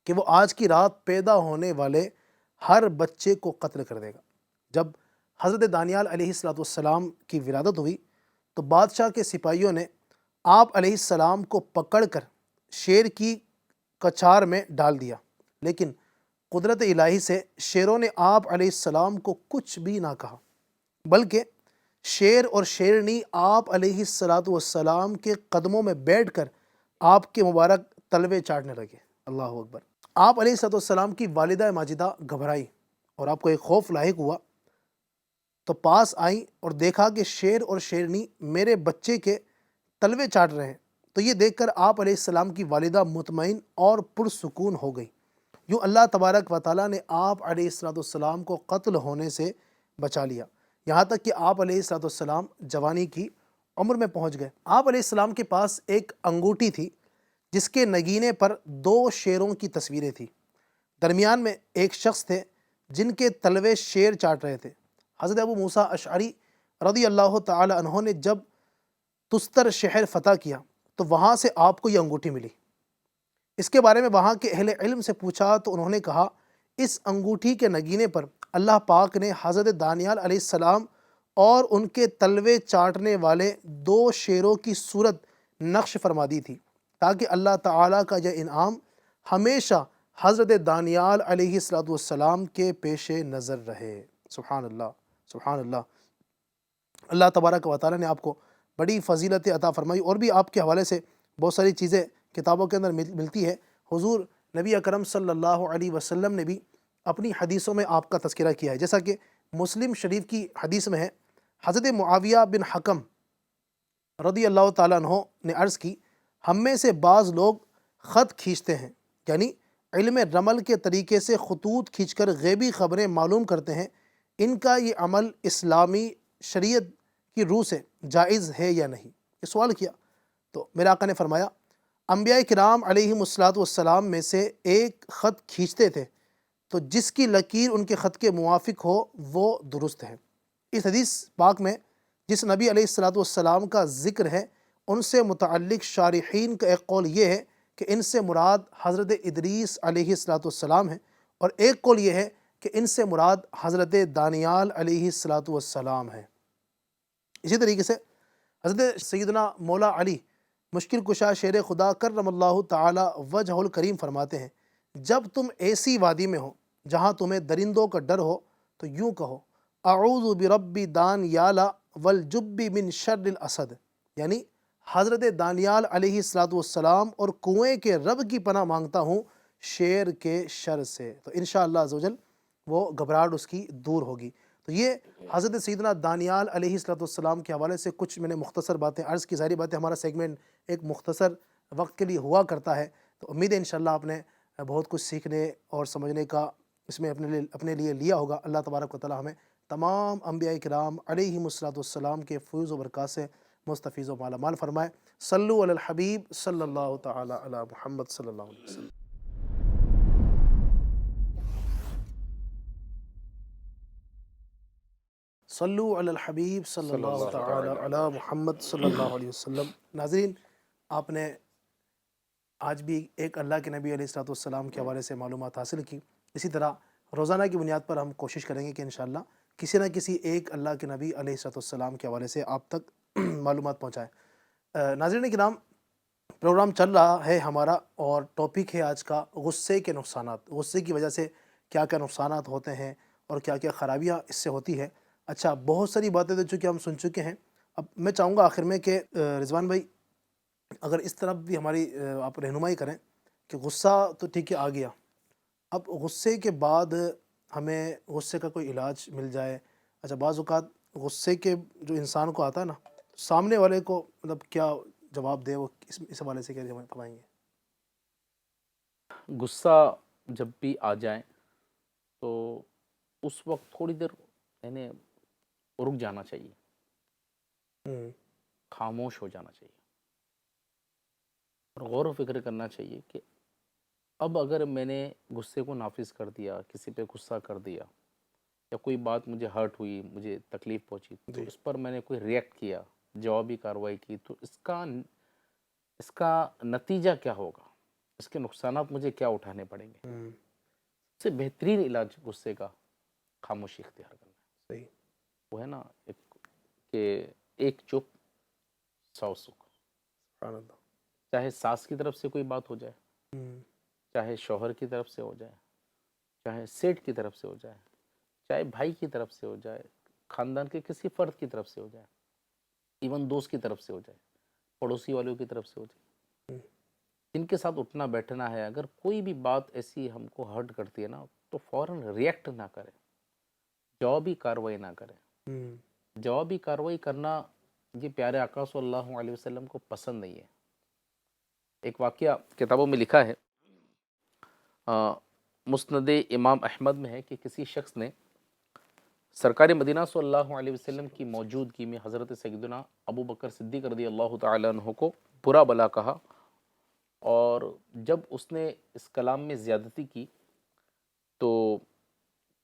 کہ وہ آج کی رات پیدا ہونے والے ہر بچے کو قتل کر دے گا۔ جب حضرت دانیال علیہ السلام کی ولادت ہوئی تو بادشاہ کے سپاہیوں نے آپ علیہ السلام کو پکڑ کر شیر کی کچھار میں ڈال دیا، لیکن قدرت الہی سے شیروں نے آپ علیہ السلام کو کچھ بھی نہ کہا، بلکہ شیر اور شیرنی آپ علیہ السلام کے قدموں میں بیٹھ کر آپ کے مبارک تلوے چاٹنے لگے۔ اللہ اکبر۔ آپ علیہ السلام کی والدہ ماجدہ گھبرائی اور آپ کو ایک خوف لاحق ہوا تو پاس آئیں اور دیکھا کہ شیر اور شیرنی میرے بچے کے تلوے چاٹ رہے ہیں۔ تو یہ دیکھ کر آپ علیہ السلام کی والدہ مطمئن اور پرسکون ہو گئی۔ یوں اللہ تبارک و تعالیٰ نے آپ علیہ السلام کو قتل ہونے سے بچا لیا، یہاں تک کہ آپ علیہ السلام جوانی کی عمر میں پہنچ گئے۔ آپ علیہ السلام کے پاس ایک انگوٹھی تھی جس کے نگینے پر 2 شیروں کی تصویریں تھیں۔ درمیان میں ایک شخص تھے جن کے تلوے شیر چاٹ رہے تھے۔ حضرت ابو موسیٰ اشعری رضی اللہ تعالی عنہ نے جب تستر شہر فتح کیا تو وہاں سے آپ کو یہ انگوٹھی ملی۔ اس کے بارے میں وہاں کے اہل علم سے پوچھا تو انہوں نے کہا، اس انگوٹھی کے نگینے پر اللہ پاک نے حضرت دانیال علیہ السلام اور ان کے تلوے چاٹنے والے 2 شیروں کی صورت نقش فرما دی تھی تاکہ اللہ تعالیٰ کا یہ انعام ہمیشہ حضرت دانیال علیہ السلام کے پیش نظر رہے۔ سبحان اللہ، سبحان اللہ۔ اللہ تبارک و تعالیٰ نے آپ کو بڑی فضیلت عطا فرمائی، اور بھی آپ کے حوالے سے بہت ساری چیزیں کتابوں کے اندر ملتی ہے. حضور نبی اکرم صلی اللہ علیہ وسلم نے بھی اپنی حدیثوں میں آپ کا تذکرہ کیا ہے. جیسا کہ مسلم شریف کی حدیث میں ہے، حضرت معاویہ بن حکم رضی اللہ تعالیٰ عنہ نے عرض کی، ہم میں سے بعض لوگ خط کھینچتے ہیں، یعنی علم رمل کے طریقے سے خطوط کھینچ کر غیبی خبریں معلوم کرتے ہیں. ان کا یہ عمل اسلامی شریعت کی روح سے جائز ہے یا نہیں؟ یہ سوال کیا. تو میرے آقا نے فرمایا، انبیاء کرام علیہم والسلام میں سے ایک خط کھینچتے تھے تو جس کی لکیر ان کے خط کے موافق ہو وہ درست ہے. اس حدیث پاک میں جس نبی علیہ السلام کا ذکر ہے، ان سے متعلق شارحین کا ایک قول یہ ہے کہ ان سے مراد حضرت ادریس علیہ السلام ہے، اور ایک قول یہ ہے کہ ان سے مراد حضرت دانیال علیہ السلام ہے. اسی طریقے سے حضرت سیدنا مولا علی مشکل کشا شیر خدا کرم اللہ تعالی وجہ الکریم فرماتے ہیں، جب تم ایسی وادی میں ہو جہاں تمہیں درندوں کا ڈر ہو تو یوں کہو، اعوذ برب دانیال والجب من شر الاسد، یعنی حضرت دانیال علیہ السلام اور کنویں کے رب کی پناہ مانگتا ہوں شیر کے شر سے. تو انشاءاللہ عزوجل وہ گھبراہٹ اس کی دور ہوگی. تو یہ حضرت سیدنا دانیال علیہ السلام کے حوالے سے کچھ میں نے مختصر باتیں عرض کی. ظاہری بات ہے ہمارا سیگمنٹ ایک مختصر وقت کے لیے ہوا کرتا ہے، تو امید ہے انشاءاللہ آپ نے بہت کچھ سیکھنے اور سمجھنے کا اس میں اپنے لیے لیا ہوگا. اللہ تبارک و تعالی ہمیں تمام انبیاء کرام علیہم السلام کے فیض و برکات سے مستفیض و مالا مال فرمائے. صلو علی الحبیب صلی اللہ تعالی علی محمد صلی اللہ علیہ وسلم. صلو علی الحبیب صلی اللہ تعالی علی محمد صلی اللہ علیہ وسلم. ناظرین، آپ نے آج بھی ایک اللہ کے نبی علیہ السلام کے حوالے سے معلومات حاصل کی. اسی طرح روزانہ کی بنیاد پر ہم کوشش کریں گے کہ انشاءاللہ کسی نہ کسی ایک اللہ کے نبی علیہ السلام کے حوالے سے آپ تک معلومات پہنچائیں. ناظرین کرام، پروگرام چل رہا ہے ہمارا اور ٹاپک ہے آج کا غصے کے نقصانات. غصے کی وجہ سے کیا کیا نقصانات ہوتے ہیں اور کیا کیا خرابیاں اس سے ہوتی ہے. اچھا، بہت ساری باتیں تو چونکہ ہم سن چکے ہیں. اب میں چاہوں گا آخر میں کہ رضوان بھائی اگر اس طرف بھی ہماری آپ رہنمائی کریں کہ غصہ تو ٹھیک ہے آ گیا، اب غصے کے بعد ہمیں غصے کا کوئی علاج مل جائے. اچھا، بعض اوقات غصے کے جو انسان کو آتا ہے نا، سامنے والے کو مطلب کیا جواب دے، وہ اس حوالے سے کیا فرمائیں گے؟ غصہ جب بھی آ جائے تو اس وقت تھوڑی دیر یعنی رک جانا چاہیے، خاموش ہو جانا چاہیے اور غور و فکر کرنا چاہیے کہ اب اگر میں نے غصے کو نافذ کر دیا، کسی پہ غصہ کر دیا یا کوئی بات مجھے ہرٹ ہوئی، مجھے تکلیف پہنچی، تو اس پر میں نے کوئی ریئیکٹ کیا، جوابی کارروائی کی، تو اس کا نتیجہ کیا ہوگا، اس کے نقصانات مجھے کیا اٹھانے پڑیں گے. سب سے بہترین علاج غصے کا خاموشی اختیار کرنا ہے. صحیح. وہ ہے نا کہ ایک چپ 100 سکھ. سبحان اللہ. چاہے ساس کی طرف سے کوئی بات ہو جائے، چاہے شوہر کی طرف سے ہو جائے، چاہے سیٹ کی طرف سے ہو جائے، چاہے بھائی کی طرف سے ہو جائے، خاندان کے کسی فرد کی طرف سے ہو جائے، ایون دوست کی طرف سے ہو جائے، پڑوسی والوں کی طرف سے ہو جائے، جن کے ساتھ اٹھنا بیٹھنا ہے، اگر کوئی بھی بات ایسی ہم کو ہرٹ کرتی ہے نا، تو فوراً ریئیکٹ نہ کریں، جوابی کارروائی نہ کریں. جوابی کارروائی کرنا یہ پیارے آقا صلی اللہ علیہ وسلم کو پسند نہیں ہے. ایک واقعہ کتابوں میں لکھا ہے، مسند امام احمد میں ہے کہ کسی شخص نے سرکار مدینہ صلی اللہ علیہ وسلم کی موجودگی میں حضرت سیدنا ابو بکر صدیق رضی اللہ تعالیٰ عنہ کو برا بلا کہا، اور جب اس نے اس کلام میں زیادتی کی تو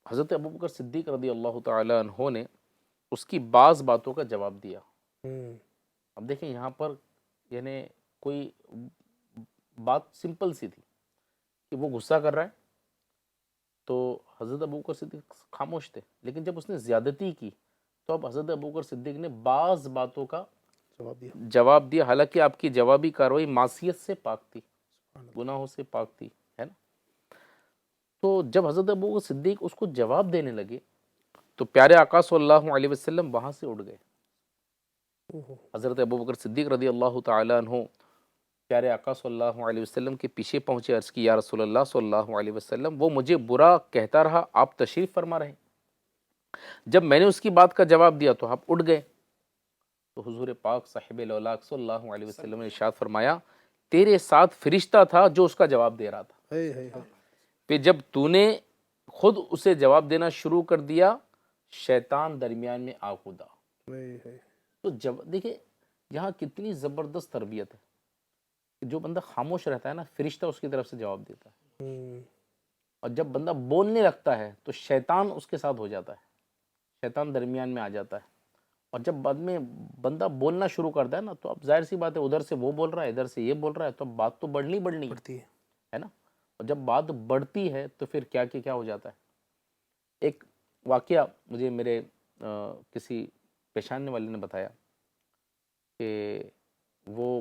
حضرت ابو بکر صدیق رضی اللہ تعالیٰ عنہ نے اس کی بعض باتوں کا جواب دیا. اب دیکھیں یہاں پر یعنی کوئی بات سمپل سی تھی کہ وہ غصہ کر رہا ہے تو حضرت ابو بکر صدیق خاموش تھے، لیکن جب اس نے زیادتی کی تو اب حضرت ابو بکر صدیق نے بعض باتوں کا جواب دیا، حالانکہ آپ کی جوابی کارروائی معصیت سے پاک تھی، گناہوں سے پاک تھی، ہے نا. تو جب حضرت ابو بکر صدیق اس کو جواب دینے لگے تو پیارے آقا صلی اللہ علیہ وسلم وہاں سے اٹھ گئے. حضرت ابو بکر صدیق رضی اللہ تعالیٰ عنہ پیارے آقا صلی اللہ علیہ وسلم کے پیچھے پہنچے، عرض کی یا رسول اللہ صلی اللہ علیہ وسلم وہ مجھے برا کہتا رہا، آپ تشریف فرما رہے. جب میں نے اس کی بات کا جواب دیا تو آپ اٹھ گئے. تو حضور پاک صاحب الاولاق صلی اللہ علیہ وسلم نے ارشاد فرمایا تیرے ساتھ فرشتہ تھا جو اس کا جواب دے رہا تھا. پھر جب تو نے خود اسے جواب دینا شروع کر دیا شیطان درمیان میں آ کھودا. تو جب دیکھیں یہاں کتنی زبردست تربیت ہے کہ جو بندہ خاموش رہتا ہے نا فرشتہ اس کی طرف سے جواب دیتا ہے، اور جب بندہ بولنے لگتا ہے تو شیطان اس کے ساتھ ہو جاتا ہے، شیطان درمیان میں آ جاتا ہے. اور جب بعد میں بندہ بولنا شروع کرتا ہے نا تو اب ظاہر سی بات ہے ادھر سے وہ بول رہا ہے ادھر سے یہ بول رہا ہے تو اب بات تو بڑھنی ہے نا. اور جب بات بڑھتی ہے تو پھر کیا ہو جاتا ہے. ایک واقعہ مجھے میرے کسی پہچاننے والے نے بتایا کہ وہ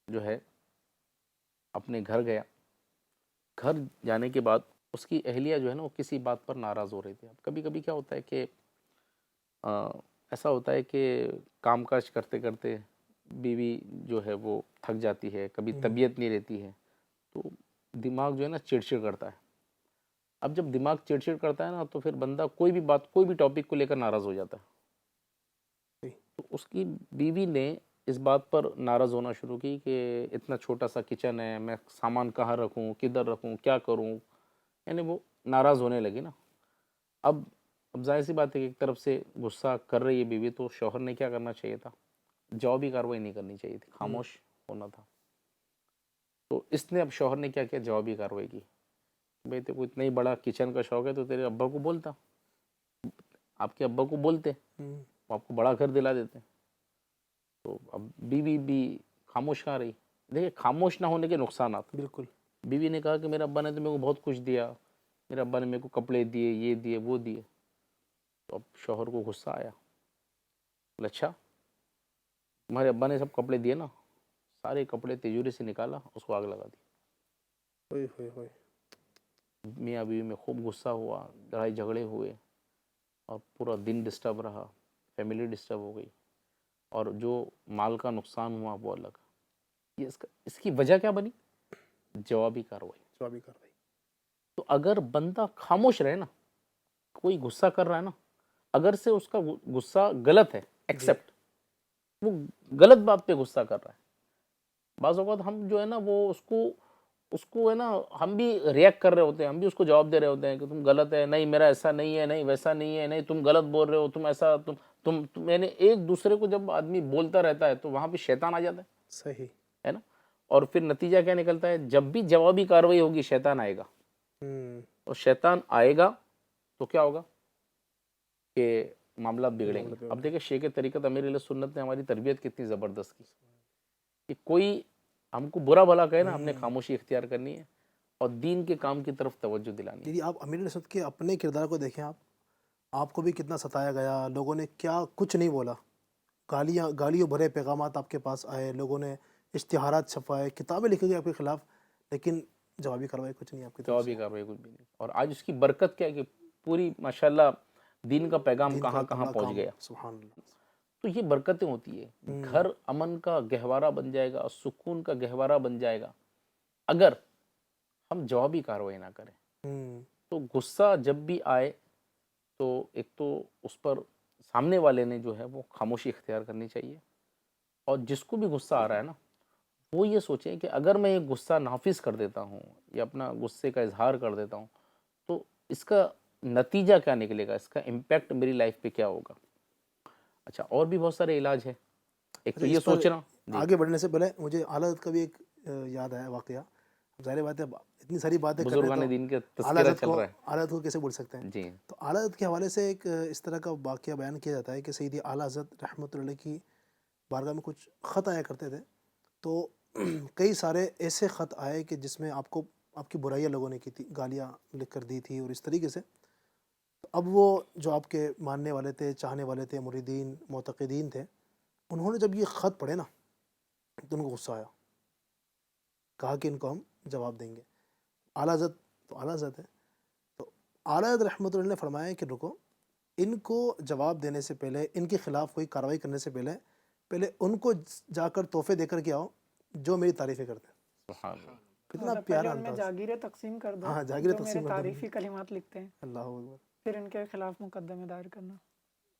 جو ہے اپنے گھر گیا، گھر جانے کے بعد اس کی اہلیہ جو ہے نا وہ کسی بات پر ناراض ہو رہی تھی. اب کبھی کبھی کیا ہوتا ہے کہ ایسا ہوتا ہے کہ کام کاج کرتے کرتے بیوی جو ہے وہ تھک جاتی ہے، کبھی طبیعت نہیں رہتی ہے تو دماغ جو ہے نا چڑچڑ کرتا ہے. اب جب دماغ چڑچڑ کرتا ہے نا تو پھر بندہ کوئی بھی بات کوئی بھی ٹاپک کو لے کر ناراض ہو جاتا ہے. تو اس کی بیوی نے اس بات پر ناراض ہونا شروع کی کہ اتنا چھوٹا سا کچن ہے، میں سامان کہاں رکھوں، کدھر رکھوں، کیا کروں، یعنی وہ ناراض ہونے لگی نا. اب ظاہر سی بات ہے کہ ایک طرف سے غصہ کر رہی ہے بیوی تو شوہر نے کیا کرنا چاہیے تھا، جوابی کارروائی نہیں کرنی چاہیے تھی، خاموش ہونا تھا. تو اس نے اب شوہر نے کیا جوابی کارروائی کی. بھئی تو کوئی اتنا ہی بڑا کچن کا شوق ہے تو تیرے ابا کو بولتا، آپ کے ابا کو بولتے وہ آپ کو بڑا گھر دلا دیتے. تو اب بیوی بھی خاموش کہاں رہی. دیکھیں خاموش نہ ہونے کے نقصانات. بالکل. بیوی نے کہا کہ میرے ابا نے تو میرے کو بہت کچھ دیا، میرے ابا نے میرے کو کپڑے دیے، یہ دیے وہ دیے. تو اب شوہر کو غصہ آیا، بولا اچھا تمہارے ابا نے سب کپڑے دیے نا، سارے کپڑے تجوری سے نکالا اس کو آگ لگا دی. میاں بیوی میں خوب غصہ ہوا، لڑائی جھگڑے ہوئے اور پورا دن ڈسٹرب رہا، فیملی ڈسٹرب ہو گئی اور جو مال کا نقصان ہوا وہ الگ. یہ اس کی وجہ کیا بنی؟ جوابی کارروائی. تو اگر بندہ خاموش رہے نا، کوئی غصہ کر رہا ہے نا، اگر سے اس کا غصہ غلط ہے ایکسیپٹ، وہ غلط بات پہ غصہ کر رہا ہے. بعض اوقات ہم جو ہے نا وہ اس کو ہے نا ہم بھی ریئیکٹ کر رہے ہوتے ہیں، ہم بھی اس کو جواب دے رہے ہوتے ہیں کہ تم غلط ہے، نہیں میرا ایسا نہیں ہے، نہیں ویسا نہیں ہے، نہیں تم غلط بول رہے ہو، تم ایسا تم یعنی ایک دوسرے کو جب آدمی بولتا رہتا ہے تو وہاں پہ شیطان آ جاتا ہے. صحیح ہے نا. اور پھر نتیجہ کیا نکلتا ہے، جب بھی جوابی کارروائی ہوگی شیطان آئے گا. اور شیطان آئے گا تو کیا ہوگا کہ معاملات بگڑیں گے. اب دیکھیں شیخ طریقت امیر علیہ سنت نے ہماری تربیت کتنی زبردست کی کہ کوئی ہم کو برا بھلا کہے نا ہم نے خاموشی اختیار کرنی ہے اور دین کے کام کی طرف توجہ دلانی ہے. جی آپ امیر علیہ سنت کے اپنے کردار کو دیکھیں، آپ کو بھی کتنا ستایا گیا، لوگوں نے کیا کچھ نہیں بولا، گالیوں بھرے پیغامات آپ کے پاس آئے، لوگوں نے اشتہارات چھپائے، کتابیں لکھی گئی آپ کے خلاف، لیکن جوابی کارروائی کچھ نہیں آپ کی طرف جوابی کارروائی کچھ بھی نہیں. اور آج اس کی برکت کیا ہے کہ پوری ماشاءاللہ دین کا پیغام کہاں کہاں پہنچ گیا. سبحان اللہ. تو یہ برکتیں ہوتی ہے. گھر امن کا گہوارہ بن جائے گا، سکون کا گہوارہ بن جائے گا اگر ہم جوابی کارروائی نہ کریں. تو غصہ جب بھی آئے تو ایک تو اس پر سامنے والے نے جو ہے وہ خاموشی اختیار کرنی چاہیے، اور جس کو بھی غصہ آ رہا ہے نا وہ یہ سوچیں کہ اگر میں یہ غصہ نافذ کر دیتا ہوں یا اپنا غصے کا اظہار کر دیتا ہوں تو اس کا نتیجہ کیا نکلے گا، اس کا امپیکٹ میری لائف پہ کیا ہوگا. اچھا اور بھی بہت سارے علاج ہیں. ایک تو یہ سوچنا. آگے بڑھنے سے پہلے مجھے اعلیٰ حضرت کا بھی ایک یاد آیا واقعہ. ظاہر بات ہے اتنی ساری باتیں کر رہے بزرگان دین کا تو اعلیٰ تذکرہ حضرت چل کو رہا ہے. اعلیٰ حضرت کو کیسے بول سکتے ہیں. جی تو اعلیٰ حضرت کے حوالے سے ایک اس طرح کا واقعہ بیان کیا جاتا ہے کہ سیدی اعلیٰ حضرت رحمۃ اللہ علیہ کی بارگاہ میں کچھ خط آیا کرتے تھے. تو کئی سارے ایسے خط آئے کہ جس میں آپ کی برائیاں لوگوں نے کی تھی، گالیاں لکھ کر دی تھی اور اس طریقے سے. تو اب وہ جو آپ کے ماننے والے تھے، چاہنے والے تھے، مریدین معتقدین تھے، انہوں نے جب یہ خط پڑھے نا تو ان کو غصہ آیا، کہا کہ ان کو ہم جواب دیں گے. اعلیٰ حضرت تو اعلیٰ حضرت ہے، تو اعلیٰ حضرت رحمۃ اللہ نے فرمایا کہ رکو، ان کو جواب دینے سے پہلے، ان کے خلاف کوئی کارروائی کرنے سے پہلے ان کو جا کر تحفے دے کر کے آؤ جو میری تعریفیں کرتے ہیں. سبحان اللہ. کتنا پہلے پیارا ان میں انداز. جاگیریں تقسیم کر دو ہاں، جاگیریں جو تقسیم میرے کر دو. تعریفی کلمات لکھتے ہیں، اللہ اکبر. پھر ان کے خلاف مقدمے دائر کرنا.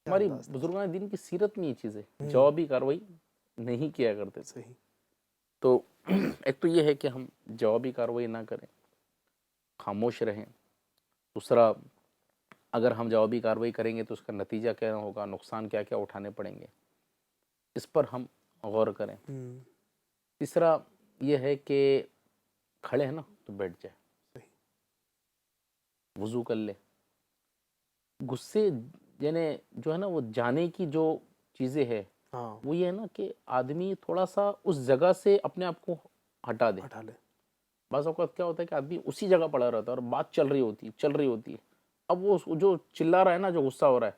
ہماری بزرگان دین کی سیرت میں یہ چیز ہے، جوابی کاروائی نہیں کیا کرتے تھے. صحیح. تو ایک تو یہ ہے کہ ہم جوابی کاروائی نہ کریں، خاموش رہیں. دوسرا، اگر ہم جوابی کاروائی کریں گے تو اس کا نتیجہ کیا ہوگا، نقصان کیا کیا اٹھانے پڑیں گے، اس پر ہم غور کریں. تیسرا یہ ہے کہ کھڑے ہیں نا تو بیٹھ جائے، وضو کر لے. غصے یعنی جو ہے نا وہ جانے کی جو چیزیں ہے ہاں، وہ یہ ہے نا کہ آدمی تھوڑا سا اس جگہ سے اپنے آپ کو ہٹا دے. ہٹا لے. بعض اوقات کیا ہوتا ہے کہ آدمی اسی جگہ پڑا رہتا ہے اور بات چل رہی ہوتی ہے. اب وہ جو چلا رہا ہے نا، جو غصہ ہو رہا ہے،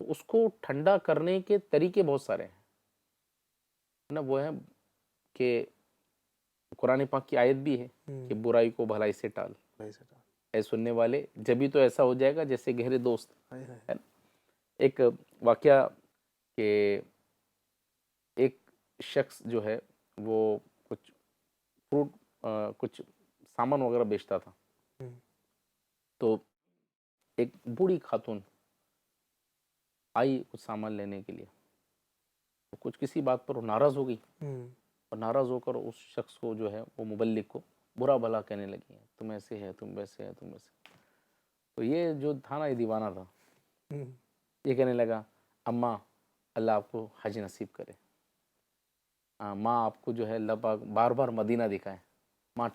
تو اس کو ٹھنڈا کرنے کے طریقے بہت سارے ہیں نا. وہ ہے کہ قرآن پاک کی آیت بھی ہے کہ برائی کو بھلائی سے ٹال. اے سننے والے، جبھی تو ایسا ہو جائے گا جیسے گہرے دوست. ہے نا. ایک واقعہ کہ ایک شخص جو ہے وہ کچھ فروٹ کچھ سامان وغیرہ بیچتا تھا. تو ایک بوڑھی خاتون آئی کچھ سامان لینے کے لیے. کچھ کسی بات پر وہ ناراض ہو گئی اور ناراض ہو کر اس شخص کو جو ہے وہ مبلغ کو برا بھلا کہنے لگی ہیں، تم ایسے ہے، تم ویسے ہے، تم ویسے. تو یہ جو تھا نا، یہ دیوانہ تھا. یہ کہنے لگا، اماں اللہ آپ کو حج نصیب کرے، ماں آپ کو جو ہے اللہ پاک بار بار مدینہ دکھائے، ماں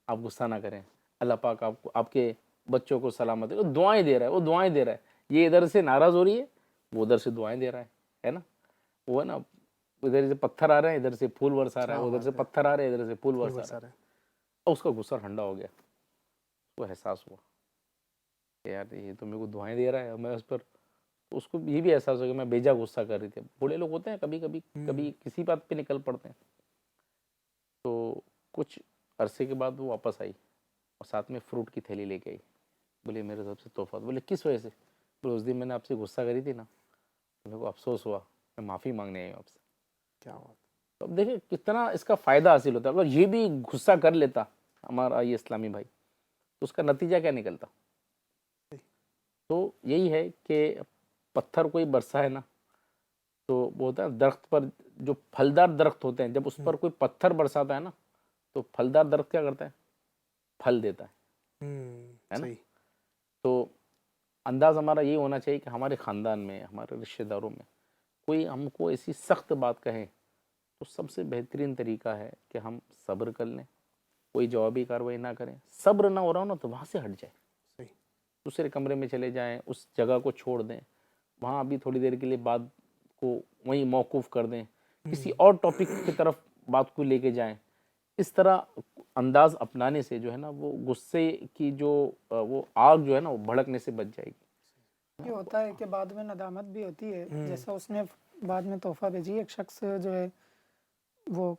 آپ غصہ نہ کریں، اللہ پاک آپ کو، آپ کے بچوں کو سلامت ہے. وہ دعائیں دے رہا ہے، وہ دعائیں دے رہا ہے. یہ ادھر سے ناراض ہو رہی ہے، وہ ادھر سے دعائیں دے رہا ہے نا. وہ ہے نا، ادھر سے پتھر آ رہے ہیں، ادھر سے پھول برسا رہا ہے، ادھر سے پتھر آ رہے ہیں، ادھر سے پھول برسا رہا ہے. اور اس کا غصہ ٹھنڈا ہو گیا. اس کو احساس ہوا کہ یار یہ تو میرے کو دعائیں دے رہا ہے، میں اس پر، اس کو یہ بھی احساس ہو کہ میں بیجا غصہ کر رہی تھی. بوڑھے لوگ ہوتے ہیں کبھی کسی بات پہ نکل پڑتے ہیں. تو کچھ عرصے کے بعد وہ واپس آئی اور ساتھ میں فروٹ کی تھیلی لے کے آئی. بولے میرے طرف سے تحفہ. بولے کس وجہ سے؟ بولے اس دن میں نے آپ سے غصہ کری تھی نا، میرے کو افسوس ہوا، میں معافی مانگنے آئی ہوں آپ سے. کیا بات. تو اب دیکھیں کتنا اس کا فائدہ حاصل ہوتا ہے. اگر یہ بھی غصہ کر لیتا ہمارا یہ اسلامی بھائی، تو اس کا نتیجہ کیا نکلتا؟ تو یہی ہے کہ پتھر کوئی برسا ہے نا، تو وہ ہوتا ہے درخت پر جو پھلدار درخت ہوتے ہیں، جب اس پر کوئی پتھر برساتا ہے نا، تو پھلدار درخت کیا کرتا ہے؟ پھل دیتا ہے نا. تو انداز ہمارا یہ ہونا چاہیے کہ ہمارے خاندان میں، ہمارے رشتہ داروں میں کوئی ہم کو ایسی سخت بات کہے تو سب سے بہترین طریقہ ہے کہ ہم صبر کر لیں، کوئی جوابی کاروائی نہ کریں. صبر نہ ہو رہا ہو نا تو وہاں سے ہٹ جائیں، دوسرے کمرے میں چلے جائیں، اس جگہ کو چھوڑ دیں، وہاں ابھی تھوڑی دیر کے لیے بات کو وہیں موقوف کر دیں، کسی اور ٹاپک کی طرف بات کو لے کے جائیں. اس طرح انداز اپنانے سے جو ہے نا وہ غصے کی جو وہ آگ جو ہے نا وہ بھڑکنے سے بچ جائے گی. یہ ہوتا ہے کہ بعد میں ندامت بھی ہوتی ہے. جیسا اس نے بعد میں تحفہ بھیجی، ایک شخص جو ہے وہ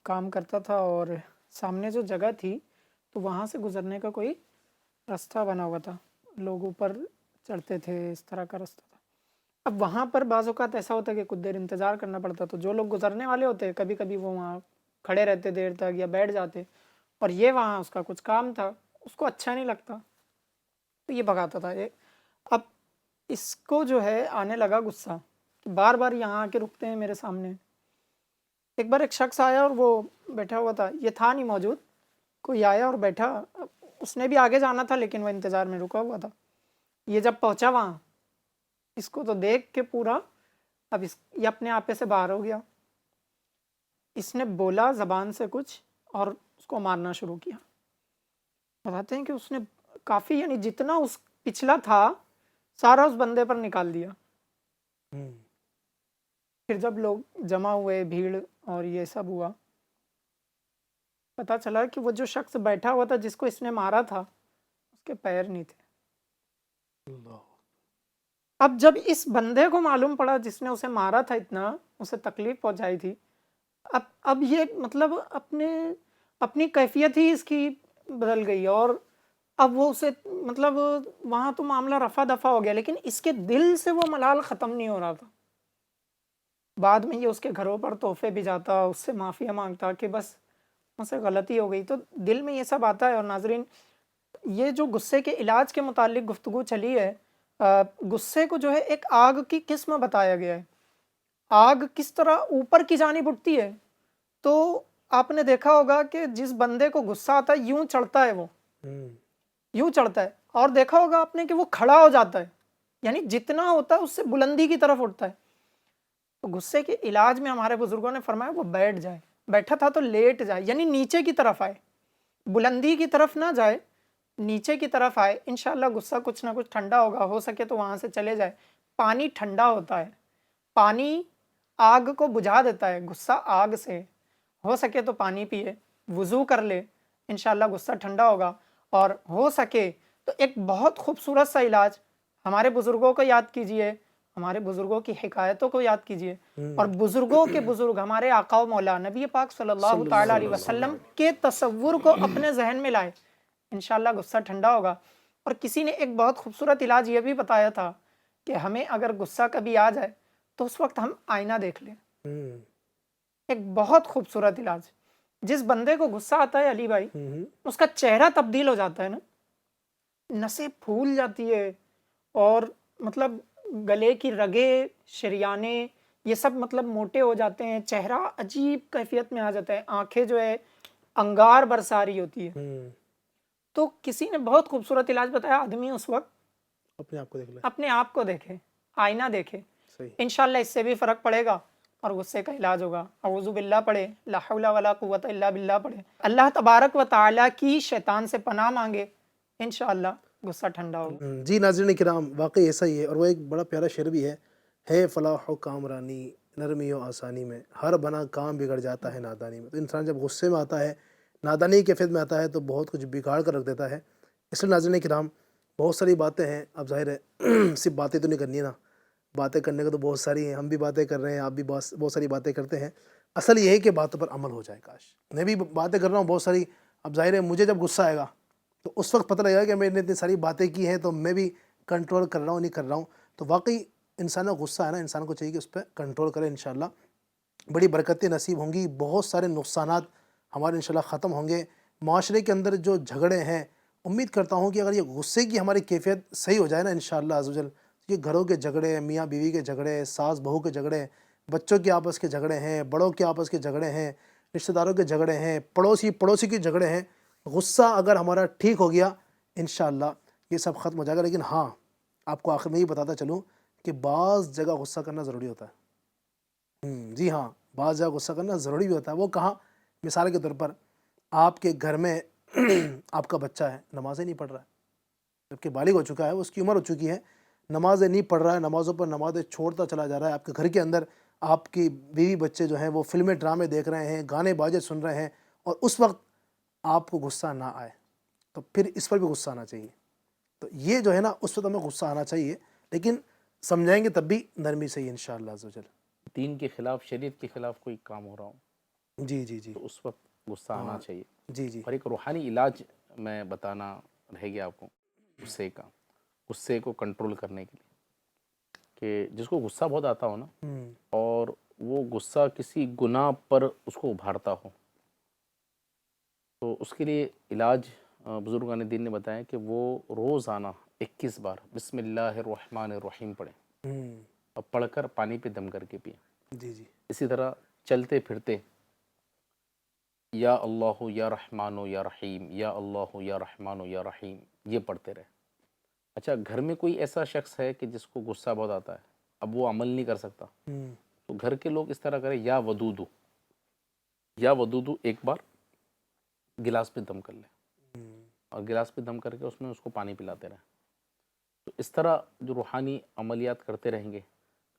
کام کرتا تھا اور سامنے جو جگہ تھی تو وہاں سے گزرنے کا کوئی راستہ بنا ہوا تھا، لوگ اوپر چڑھتے تھے، اس طرح کا راستہ تھا. اب وہاں پر بعض اوقات ایسا ہوتا ہے کہ کچھ دیر انتظار کرنا پڑتا، تو جو لوگ گزرنے والے ہوتے کبھی کبھی وہ وہاں کھڑے رہتے دیر تک یا بیٹھ جاتے، اور یہ وہاں اس کا کچھ کام تھا، اس کو اچھا نہیں لگتا تو یہ بھگاتا تھا. اب اس کو جو ہے آنے لگا غصہ کہ بار بار یہاں آ کے رکتے ہیں میرے سامنے. ایک بار ایک شخص آیا اور وہ بیٹھا ہوا تھا، یہ تھا نہیں موجود، کوئی آیا اور بیٹھا، اس نے بھی آگے جانا تھا لیکن وہ انتظار میں رکا ہوا تھا. یہ جب پہنچا وہاں، اس کو تو دیکھ کے پورا اب یہ اپنے آپے سے باہر ہو گیا. اس نے بولا زبان سے کچھ اور اس کو مارنا شروع کیا. بتاتے ہیں کہ اس نے کافی، یعنی جتنا اس پچھلا تھا سارا اس بندے پر نکال دیا. پھر جب لوگ جمع ہوئے، بھیڑ اور یہ سب ہوا، پتا چلا کہ وہ جو شخص بیٹھا ہوا تھا جس کو اس نے مارا تھا، اس کے پیر نہیں تھے. اب جب اس بندے کو معلوم پڑا جس نے اسے مارا تھا، اتنا اسے تکلیف پہنچائی تھی، اب یہ مطلب اپنی کیفیت ہی اس کی بدل گئی، اور اب وہ اسے مطلب وہاں تو معاملہ رفع دفع ہو گیا، لیکن اس کے دل سے وہ ملال ختم نہیں ہو رہا تھا. بعد میں یہ اس کے گھروں پر تحفے بھی جاتا، اس سے معافیہ مانگتا کہ بس مجھ سے غلطی ہو گئی. تو دل میں یہ سب آتا ہے. اور ناظرین، یہ جو غصے کے علاج کے متعلق گفتگو چلی ہے، غصے کو جو ہے ایک آگ کی قسم بتایا گیا ہے. آگ کس طرح اوپر کی جانب اٹھتی ہے، تو آپ نے دیکھا ہوگا کہ جس بندے کو غصہ آتا ہے یوں چڑھتا ہے، وہ یوں چڑھتا ہے. اور دیکھا ہوگا آپ نے کہ وہ کھڑا ہو جاتا ہے، یعنی جتنا ہوتا ہے اس سے بلندی کی طرف اٹھتا ہے. تو غصے کے علاج میں ہمارے بزرگوں نے فرمایا وہ بیٹھ جائے، بیٹھا تھا تو لیٹ جائے، یعنی نیچے کی طرف آئے، بلندی کی طرف نہ جائے، نیچے کی طرف آئے. انشاءاللہ غصہ کچھ نہ کچھ ٹھنڈا ہوگا، ہو سکے تو وہاں سے چلے جائے. پانی ٹھنڈا ہوتا ہے، پانی آگ کو بجھا دیتا ہے. غصہ آگ سے، ہو سکے تو پانی پیے، وضو کر لے، انشاءاللہ غصہ ٹھنڈا ہوگا. اور ہو سکے تو ایک بہت خوبصورت سا علاج، ہمارے بزرگوں کو یاد کیجئے، ہمارے بزرگوں کی حکایتوں کو یاد کیجئے، اور بزرگوں کے بزرگ ہمارے آقا و مولا نبی پاک صلی اللہ تعالیٰ علیہ وسلم کے تصور کو اپنے ذہن میں لائے. انشاءاللہ غصہ ٹھنڈا ہوگا. اور کسی نے ایک بہت خوبصورت علاج یہ بھی بتایا تھا کہ ہمیں اگر غصہ کبھی آ جائے تو اس وقت ہم آئینہ دیکھ لیں. ایک بہت خوبصورت علاج. جس بندے کو غصہ آتا ہے علی بھائی، اس کا چہرہ تبدیل ہو جاتا ہے نا، نسیں پھول جاتی ہے، اور مطلب گلے کی رگیں، شریانے، یہ سب مطلب موٹے ہو جاتے ہیں، چہرہ عجیب کیفیت میں آ جاتا ہے، آنکھیں جو ہے انگار برسا رہی ہوتی ہے. تو کسی نے بہت خوبصورت علاج بتایا، آدمی اس وقت اپنے آپ کو دیکھ لے، اپنے آپ کو دیکھے، آئینہ دیکھے. صحیح. انشاءاللہ اس سے بھی فرق پڑے گا اور غصے کا علاج ہوگا. اعوذ باللہ پڑھے، لا حول ولا قوت الا باللہ پڑھے، اللہ تبارک و تعالیٰ کی شیطان سے پناہ مانگے، انشاءاللہ غصہ ٹھنڈا ہوگا. جی ناظرین کرام، واقعی ایسا ہی ہے. اور وہ ایک بڑا پیارا شعر بھی ہے فلاح و کامرانی نرمی و آسانی میں، ہر بنا کام بگڑ جاتا ہے نادانی میں. تو انسان جب غصے میں آتا ہے، نادانی کی کیفیت میں آتا ہے، تو بہت کچھ بگاڑ کر رکھ دیتا ہے. اس لیے ناظرین کرام، بہت ساری باتیں ہیں. اب ظاہر ہے صرف باتیں تو نہیں کرنی ہے نا، باتیں کرنے کو تو بہت ساری ہیں. ہم بھی باتیں کر رہے ہیں، آپ بھی بہت ساری باتیں کرتے ہیں. اصل یہ ہے کہ باتوں پر عمل ہو جائے. کاش میں بھی باتیں کر رہا ہوں بہت ساری. اب ظاہر ہے مجھے جب غصہ آئے گا تو اس وقت پتہ لگے گا کہ میں نے اتنی ساری باتیں کی ہیں، تو میں بھی کنٹرول کر رہا ہوں نہیں کر رہا ہوں. تو واقعی انسان کا غصہ ہے نا، انسان کو چاہیے کہ اس پہ کنٹرول کرے. انشاءاللہ بڑی برکتیں نصیب ہوں گی، بہت سارے نقصانات ہمارے انشاءاللہ ختم ہوں گے. معاشرے کے اندر جو جھگڑے ہیں، امید کرتا ہوں کہ اگر یہ غصے کی ہماری کیفیت صحیح ہو جائے نا انشاءاللہ عز و جل، یہ گھروں کے جھگڑے، میاں بیوی کے جھگڑے، ساس بہو کے جھگڑے، بچوں کے آپس کے جھگڑے ہیں، بڑوں کے آپس کے جھگڑے ہیں، رشتہ داروں کے جھگڑے ہیں، پڑوسی کے جھگڑے ہیں، غصہ اگر ہمارا ٹھیک ہو گیا انشاءاللہ یہ سب ختم ہو جائے گا. لیکن ہاں، آپ کو آخر میں یہ بتاتا چلوں کہ بعض جگہ غصہ کرنا ضروری ہوتا ہے. جی ہاں، بعض جگہ غصہ کرنا ضروری بھی ہوتا ہے. وہ کہاں؟ مثال کے طور پر آپ کے گھر میں آپ کا بچہ ہے، نمازیں نہیں پڑھ رہا ہے، جبکہ بالغ ہو چکا ہے، اس کی عمر ہو چکی ہے، نمازیں نہیں پڑھ رہا ہے، نمازوں پر نمازیں چھوڑتا چلا جا رہا ہے. آپ کے گھر کے اندر آپ کی بیوی بچے جو ہیں وہ فلمیں ڈرامے دیکھ رہے ہیں، گانے باجے سن رہے ہیں، اور اس وقت آپ کو غصہ نہ آئے، تو پھر اس پر بھی غصہ آنا چاہیے. تو یہ جو ہے نا، اس وقت ہمیں غصہ آنا چاہیے، لیکن سمجھائیں گے تب بھی نرمی سے ہی انشاءاللہ عز و جل. دین کے خلاف، شریعت کے خلاف کوئی کام ہو رہا ہو جی جی جی تو اس وقت غصہ آنا چاہیے. جی جی. اور ایک روحانی علاج میں بتانا رہ گیا آپ کو غصے کو کنٹرول کرنے کے لیے، کہ جس کو غصہ بہت آتا ہو نا، اور وہ غصہ کسی گناہ پر اس کو ابھارتا ہو، تو اس کے لیے علاج بزرگان دین نے بتایا کہ وہ روزانہ 21 بار بسم اللہ الرحمن الرحیم پڑھیں، اور پڑھ کر پانی پہ دم کر کے پئیں. جی جی. اسی طرح چلتے پھرتے یا اللہ یا رحمان یا رحیم، یا اللہ یا رحمان یا رحیم، یہ پڑھتے رہے. اچھا، گھر میں کوئی ایسا شخص ہے کہ جس کو غصہ بہت آتا ہے، اب وہ عمل نہیں کر سکتا، تو گھر کے لوگ اس طرح کریں، یا ودودو ایک بار گلاس پہ دم کر لیں، اور گلاس پہ دم کر کے اس میں اس کو پانی پلاتے رہیں. تو اس طرح جو روحانی عملیات کرتے رہیں گے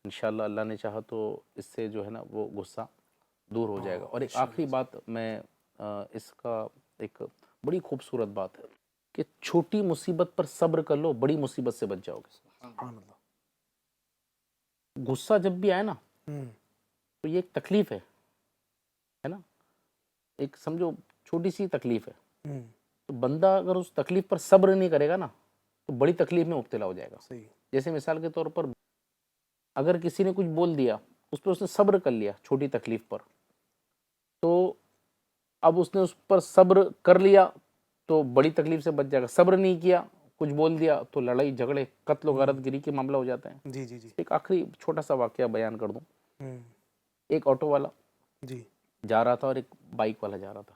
انشاءاللہ، اللہ نے چاہا تو اس سے جو ہے نا وہ غصہ دور ہو جائے گا. اور ایک آخری بات میں اس کا ایک بڑی خوبصورت بات ہے کہ چھوٹی مصیبت پر صبر کر لو، بڑی مصیبت سے بچ جاؤ گے. سبحان اللہ. غصہ جب بھی آئے نا تو یہ ایک تکلیف ہے نا، ایک سمجھو چھوٹی سی تکلیف ہے. تو بندہ اگر اس تکلیف پر صبر نہیں کرے گا نا تو بڑی تکلیف میں مبتلا ہو جائے گا. صحیح. جیسے مثال کے طور پر اگر کسی نے کچھ بول دیا اس پہ اس نے صبر کر لیا چھوٹی تکلیف پر، تو اب اس نے اس پر صبر کر لیا تو بڑی تکلیف سے بچ جائے گا. صبر نہیں کیا، کچھ بول دیا تو لڑائی جھگڑے قتل و غارت گری کے معاملہ ہو جاتے ہیں. جی جی جی. ایک آخری چھوٹا سا واقعہ بیان کر دوں. ایک آٹو والا جی جا رہا تھا اور ایک بائک والا جا رہا تھا.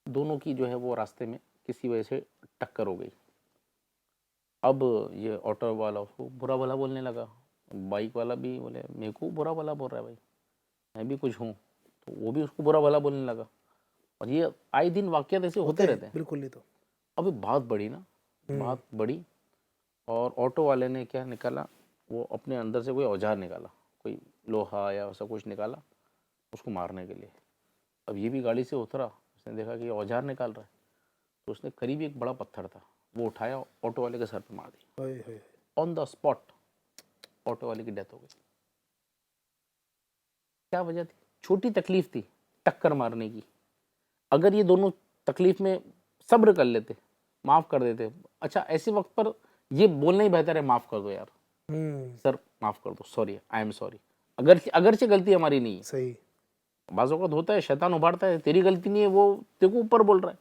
دونوں کی جو ہے وہ راستے میں کسی وجہ سے ٹکر ہو گئی. اب یہ آٹو والا اس کو برا بھلا بولنے لگا، بائک والا بھی بولے میرے کو برا بھلا بول رہا ہے بھائی، میں بھی کچھ ہوں، تو وہ بھی اس کو برا بھلا بولنے لگا. اور یہ آئے دن واقعات ایسے ہوتے رہتے ہیں. بالکل. نہیں تو ابھی بات بڑی نا، بات بڑی، اور آٹو والے نے کیا نکالا، وہ اپنے اندر سے کوئی اوزار نکالا، کوئی لوہا یا ایسا کچھ نکالا اس کو مارنے کے لیے. اب یہ بھی گاڑی سے اترا، اس نے دیکھا کہ یہ اوزار نکال رہا ہے، تو اس نے قریب ایک بڑا پتھر تھا وہ اٹھایا، آٹو والے کے سر پہ مار دیا. آن دا اسپاٹ آٹو والے کی ڈیتھ ہو گئی. کیا وجہ تھی؟ چھوٹی تکلیف تھی ٹکر مارنے کی. اگر یہ دونوں تکلیف میں صبر کر لیتے، معاف کر دیتے. اچھا ایسے وقت پر یہ بولنا ہی بہتر ہے معاف کر دو یار، سر معاف کر دو، سوری، آئی ایم سوری. اگرچہ غلطی ہماری نہیں ہے، صحیح. بعض اوقات ہوتا ہے شیطان ابھارتا ہے تیری غلطی نہیں ہے، وہ تیرے کو اوپر بول رہا ہے.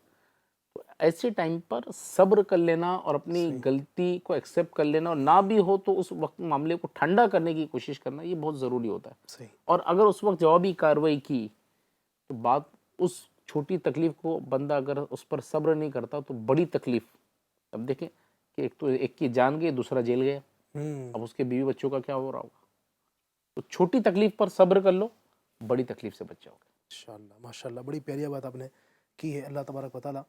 تو ایسے ٹائم پر صبر کر لینا اور اپنی غلطی کو ایکسیپٹ کر لینا، اور نہ بھی ہو تو اس وقت معاملے کو ٹھنڈا کرنے کی کوشش کرنا، یہ بہت ضروری ہوتا ہے. صحیح. اور اگر اس وقت جوابی کارروائی کی تو بات اس چھوٹی تکلیف کو بندہ اگر اس پر صبر نہیں کرتا تو بڑی تکلیف. اب دیکھیں کہ ایک کی جان گئی، دوسرا جیل گیا، اب اس کے بیوی بچوں کا کیا ہو رہا ہوگا. تو چھوٹی تکلیف پر صبر کر لو، بڑی تکلیف سے بچ جاؤ گے. انشاءاللہ. ماشاءاللہ بڑی پیاری بات آپ نے کی ہے. اللہ تبارک و تعالیٰ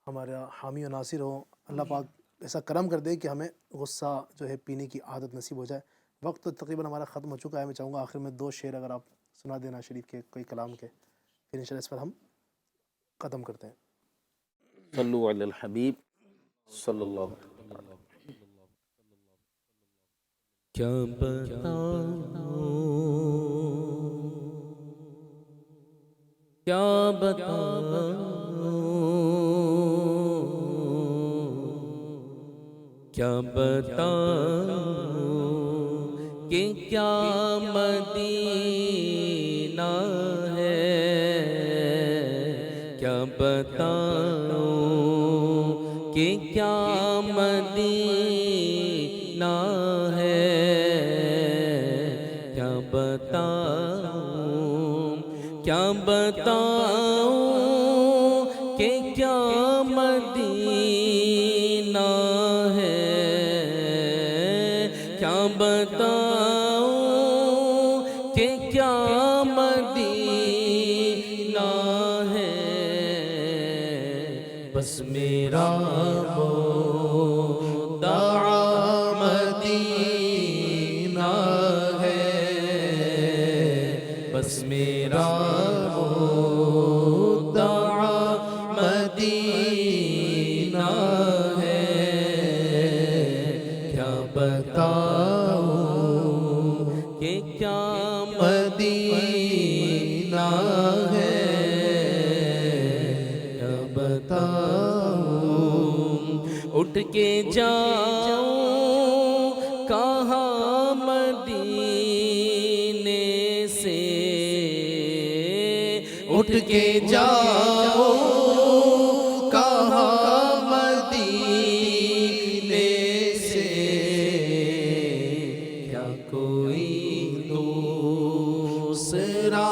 ہمارا حامی و ناصر ہو. اللہ پاک ایسا کرم کر دے کہ ہمیں غصہ جو ہے پینے کی عادت نصیب ہو جائے. وقت تو تقریباً ہمارا ختم ہو چکا ہے. میں چاہوں گا آخر میں 2 شعر اگر آپ سنا دینا شریف کے کوئی کلام کے، پھر انشاءاللہ اس پر ہم ختم کرتے ہیں. صلو علی الحبیب صلی اللہ علیہ وسلم. کیا بتاؤں، کیا بتاؤں، کیا بتاؤں کہ کیا مدینہ ہے، کیا بتاؤں کہ کیا مدینہ ہے، کیا بتاؤں، کیا بتاؤں کہ کیا مدینہ ہے، کیا بتاؤں کہ کیا مدینہ ہے. بس میرا مدعا مدینہ ہے، بس میرا مدعا مدینہ ہے. کیا بتاؤں کہ کیا مدینہ ہے، کیا بتاؤں. اٹھ کے جاؤں کہاں مدینے سے، اٹھ کے جاؤں کہاں مدینے سے. کیا کوئی دوسرا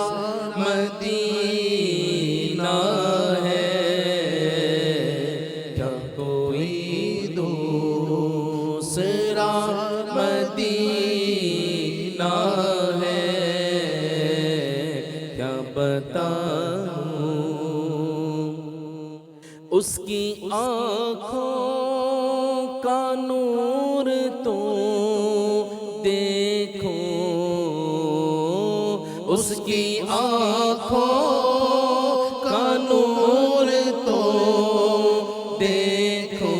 مدینہ ہے، کیا کوئی دوسرا مدینہ ہے، کیا بتاؤں. اس کی آنکھوں کا نور تو دیکھو، اس کی آنکھوں کا نور تو دیکھو،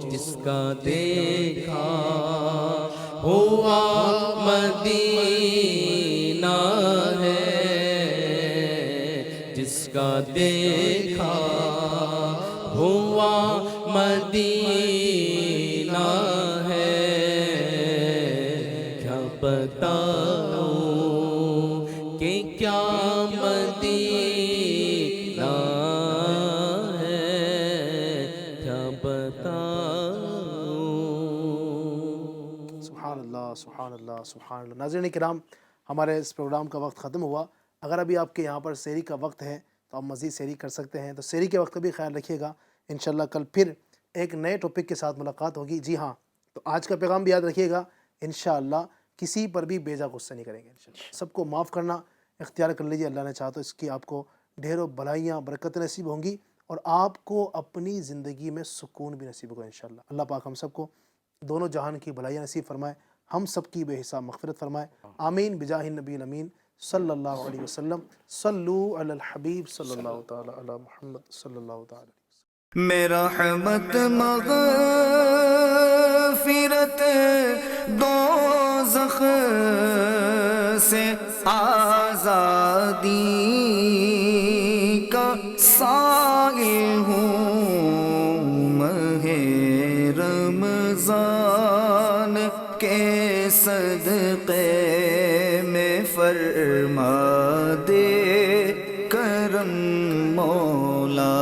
جس کا دیکھا ہوا مدینہ ہے، جس کا دیکھا ہوا مدینہ ہے. کیا مدینہ ہے کیا بتاؤں. سبحان اللہ سبحان اللہ سبحان اللہ. ناظرین کرام، ہمارے اس پروگرام کا وقت ختم ہوا. اگر ابھی آپ کے یہاں پر سحری کا وقت ہے تو آپ مزید سحری کر سکتے ہیں. تو سحری کے وقت کا بھی خیال رکھیے گا. انشاءاللہ کل پھر ایک نئے ٹاپک کے ساتھ ملاقات ہوگی. جی ہاں، تو آج کا پیغام بھی یاد رکھیے گا. انشاءاللہ کسی پر بھی بیجا غصہ نہیں کریں گے. انشاءاللہ سب کو معاف کرنا اختیار کر لیجیے. اللہ نے چاہا تو اس کی آپ کو ڈھیروں بھلائیاں برکت نصیب ہوں گی اور آپ کو اپنی زندگی میں سکون بھی نصیب ہوگا انشاءاللہ. اللہ پاک ہم سب کو دونوں جہان کی بھلائیاں نصیب فرمائے. ہم سب کی بے حساب مغفرت فرمائے. آمین بجاہ النبی الامین صلی اللہ علیہ وسلم. صلو علی الحبیب صلی اللہ تعالی علی محمد صلی اللہ تعالی. میرا رحمت مغفرت دوزخ سے آزادی کا سائل ہوں. ماہ رمضان کے صدقے میں فرما دے کرم مولا.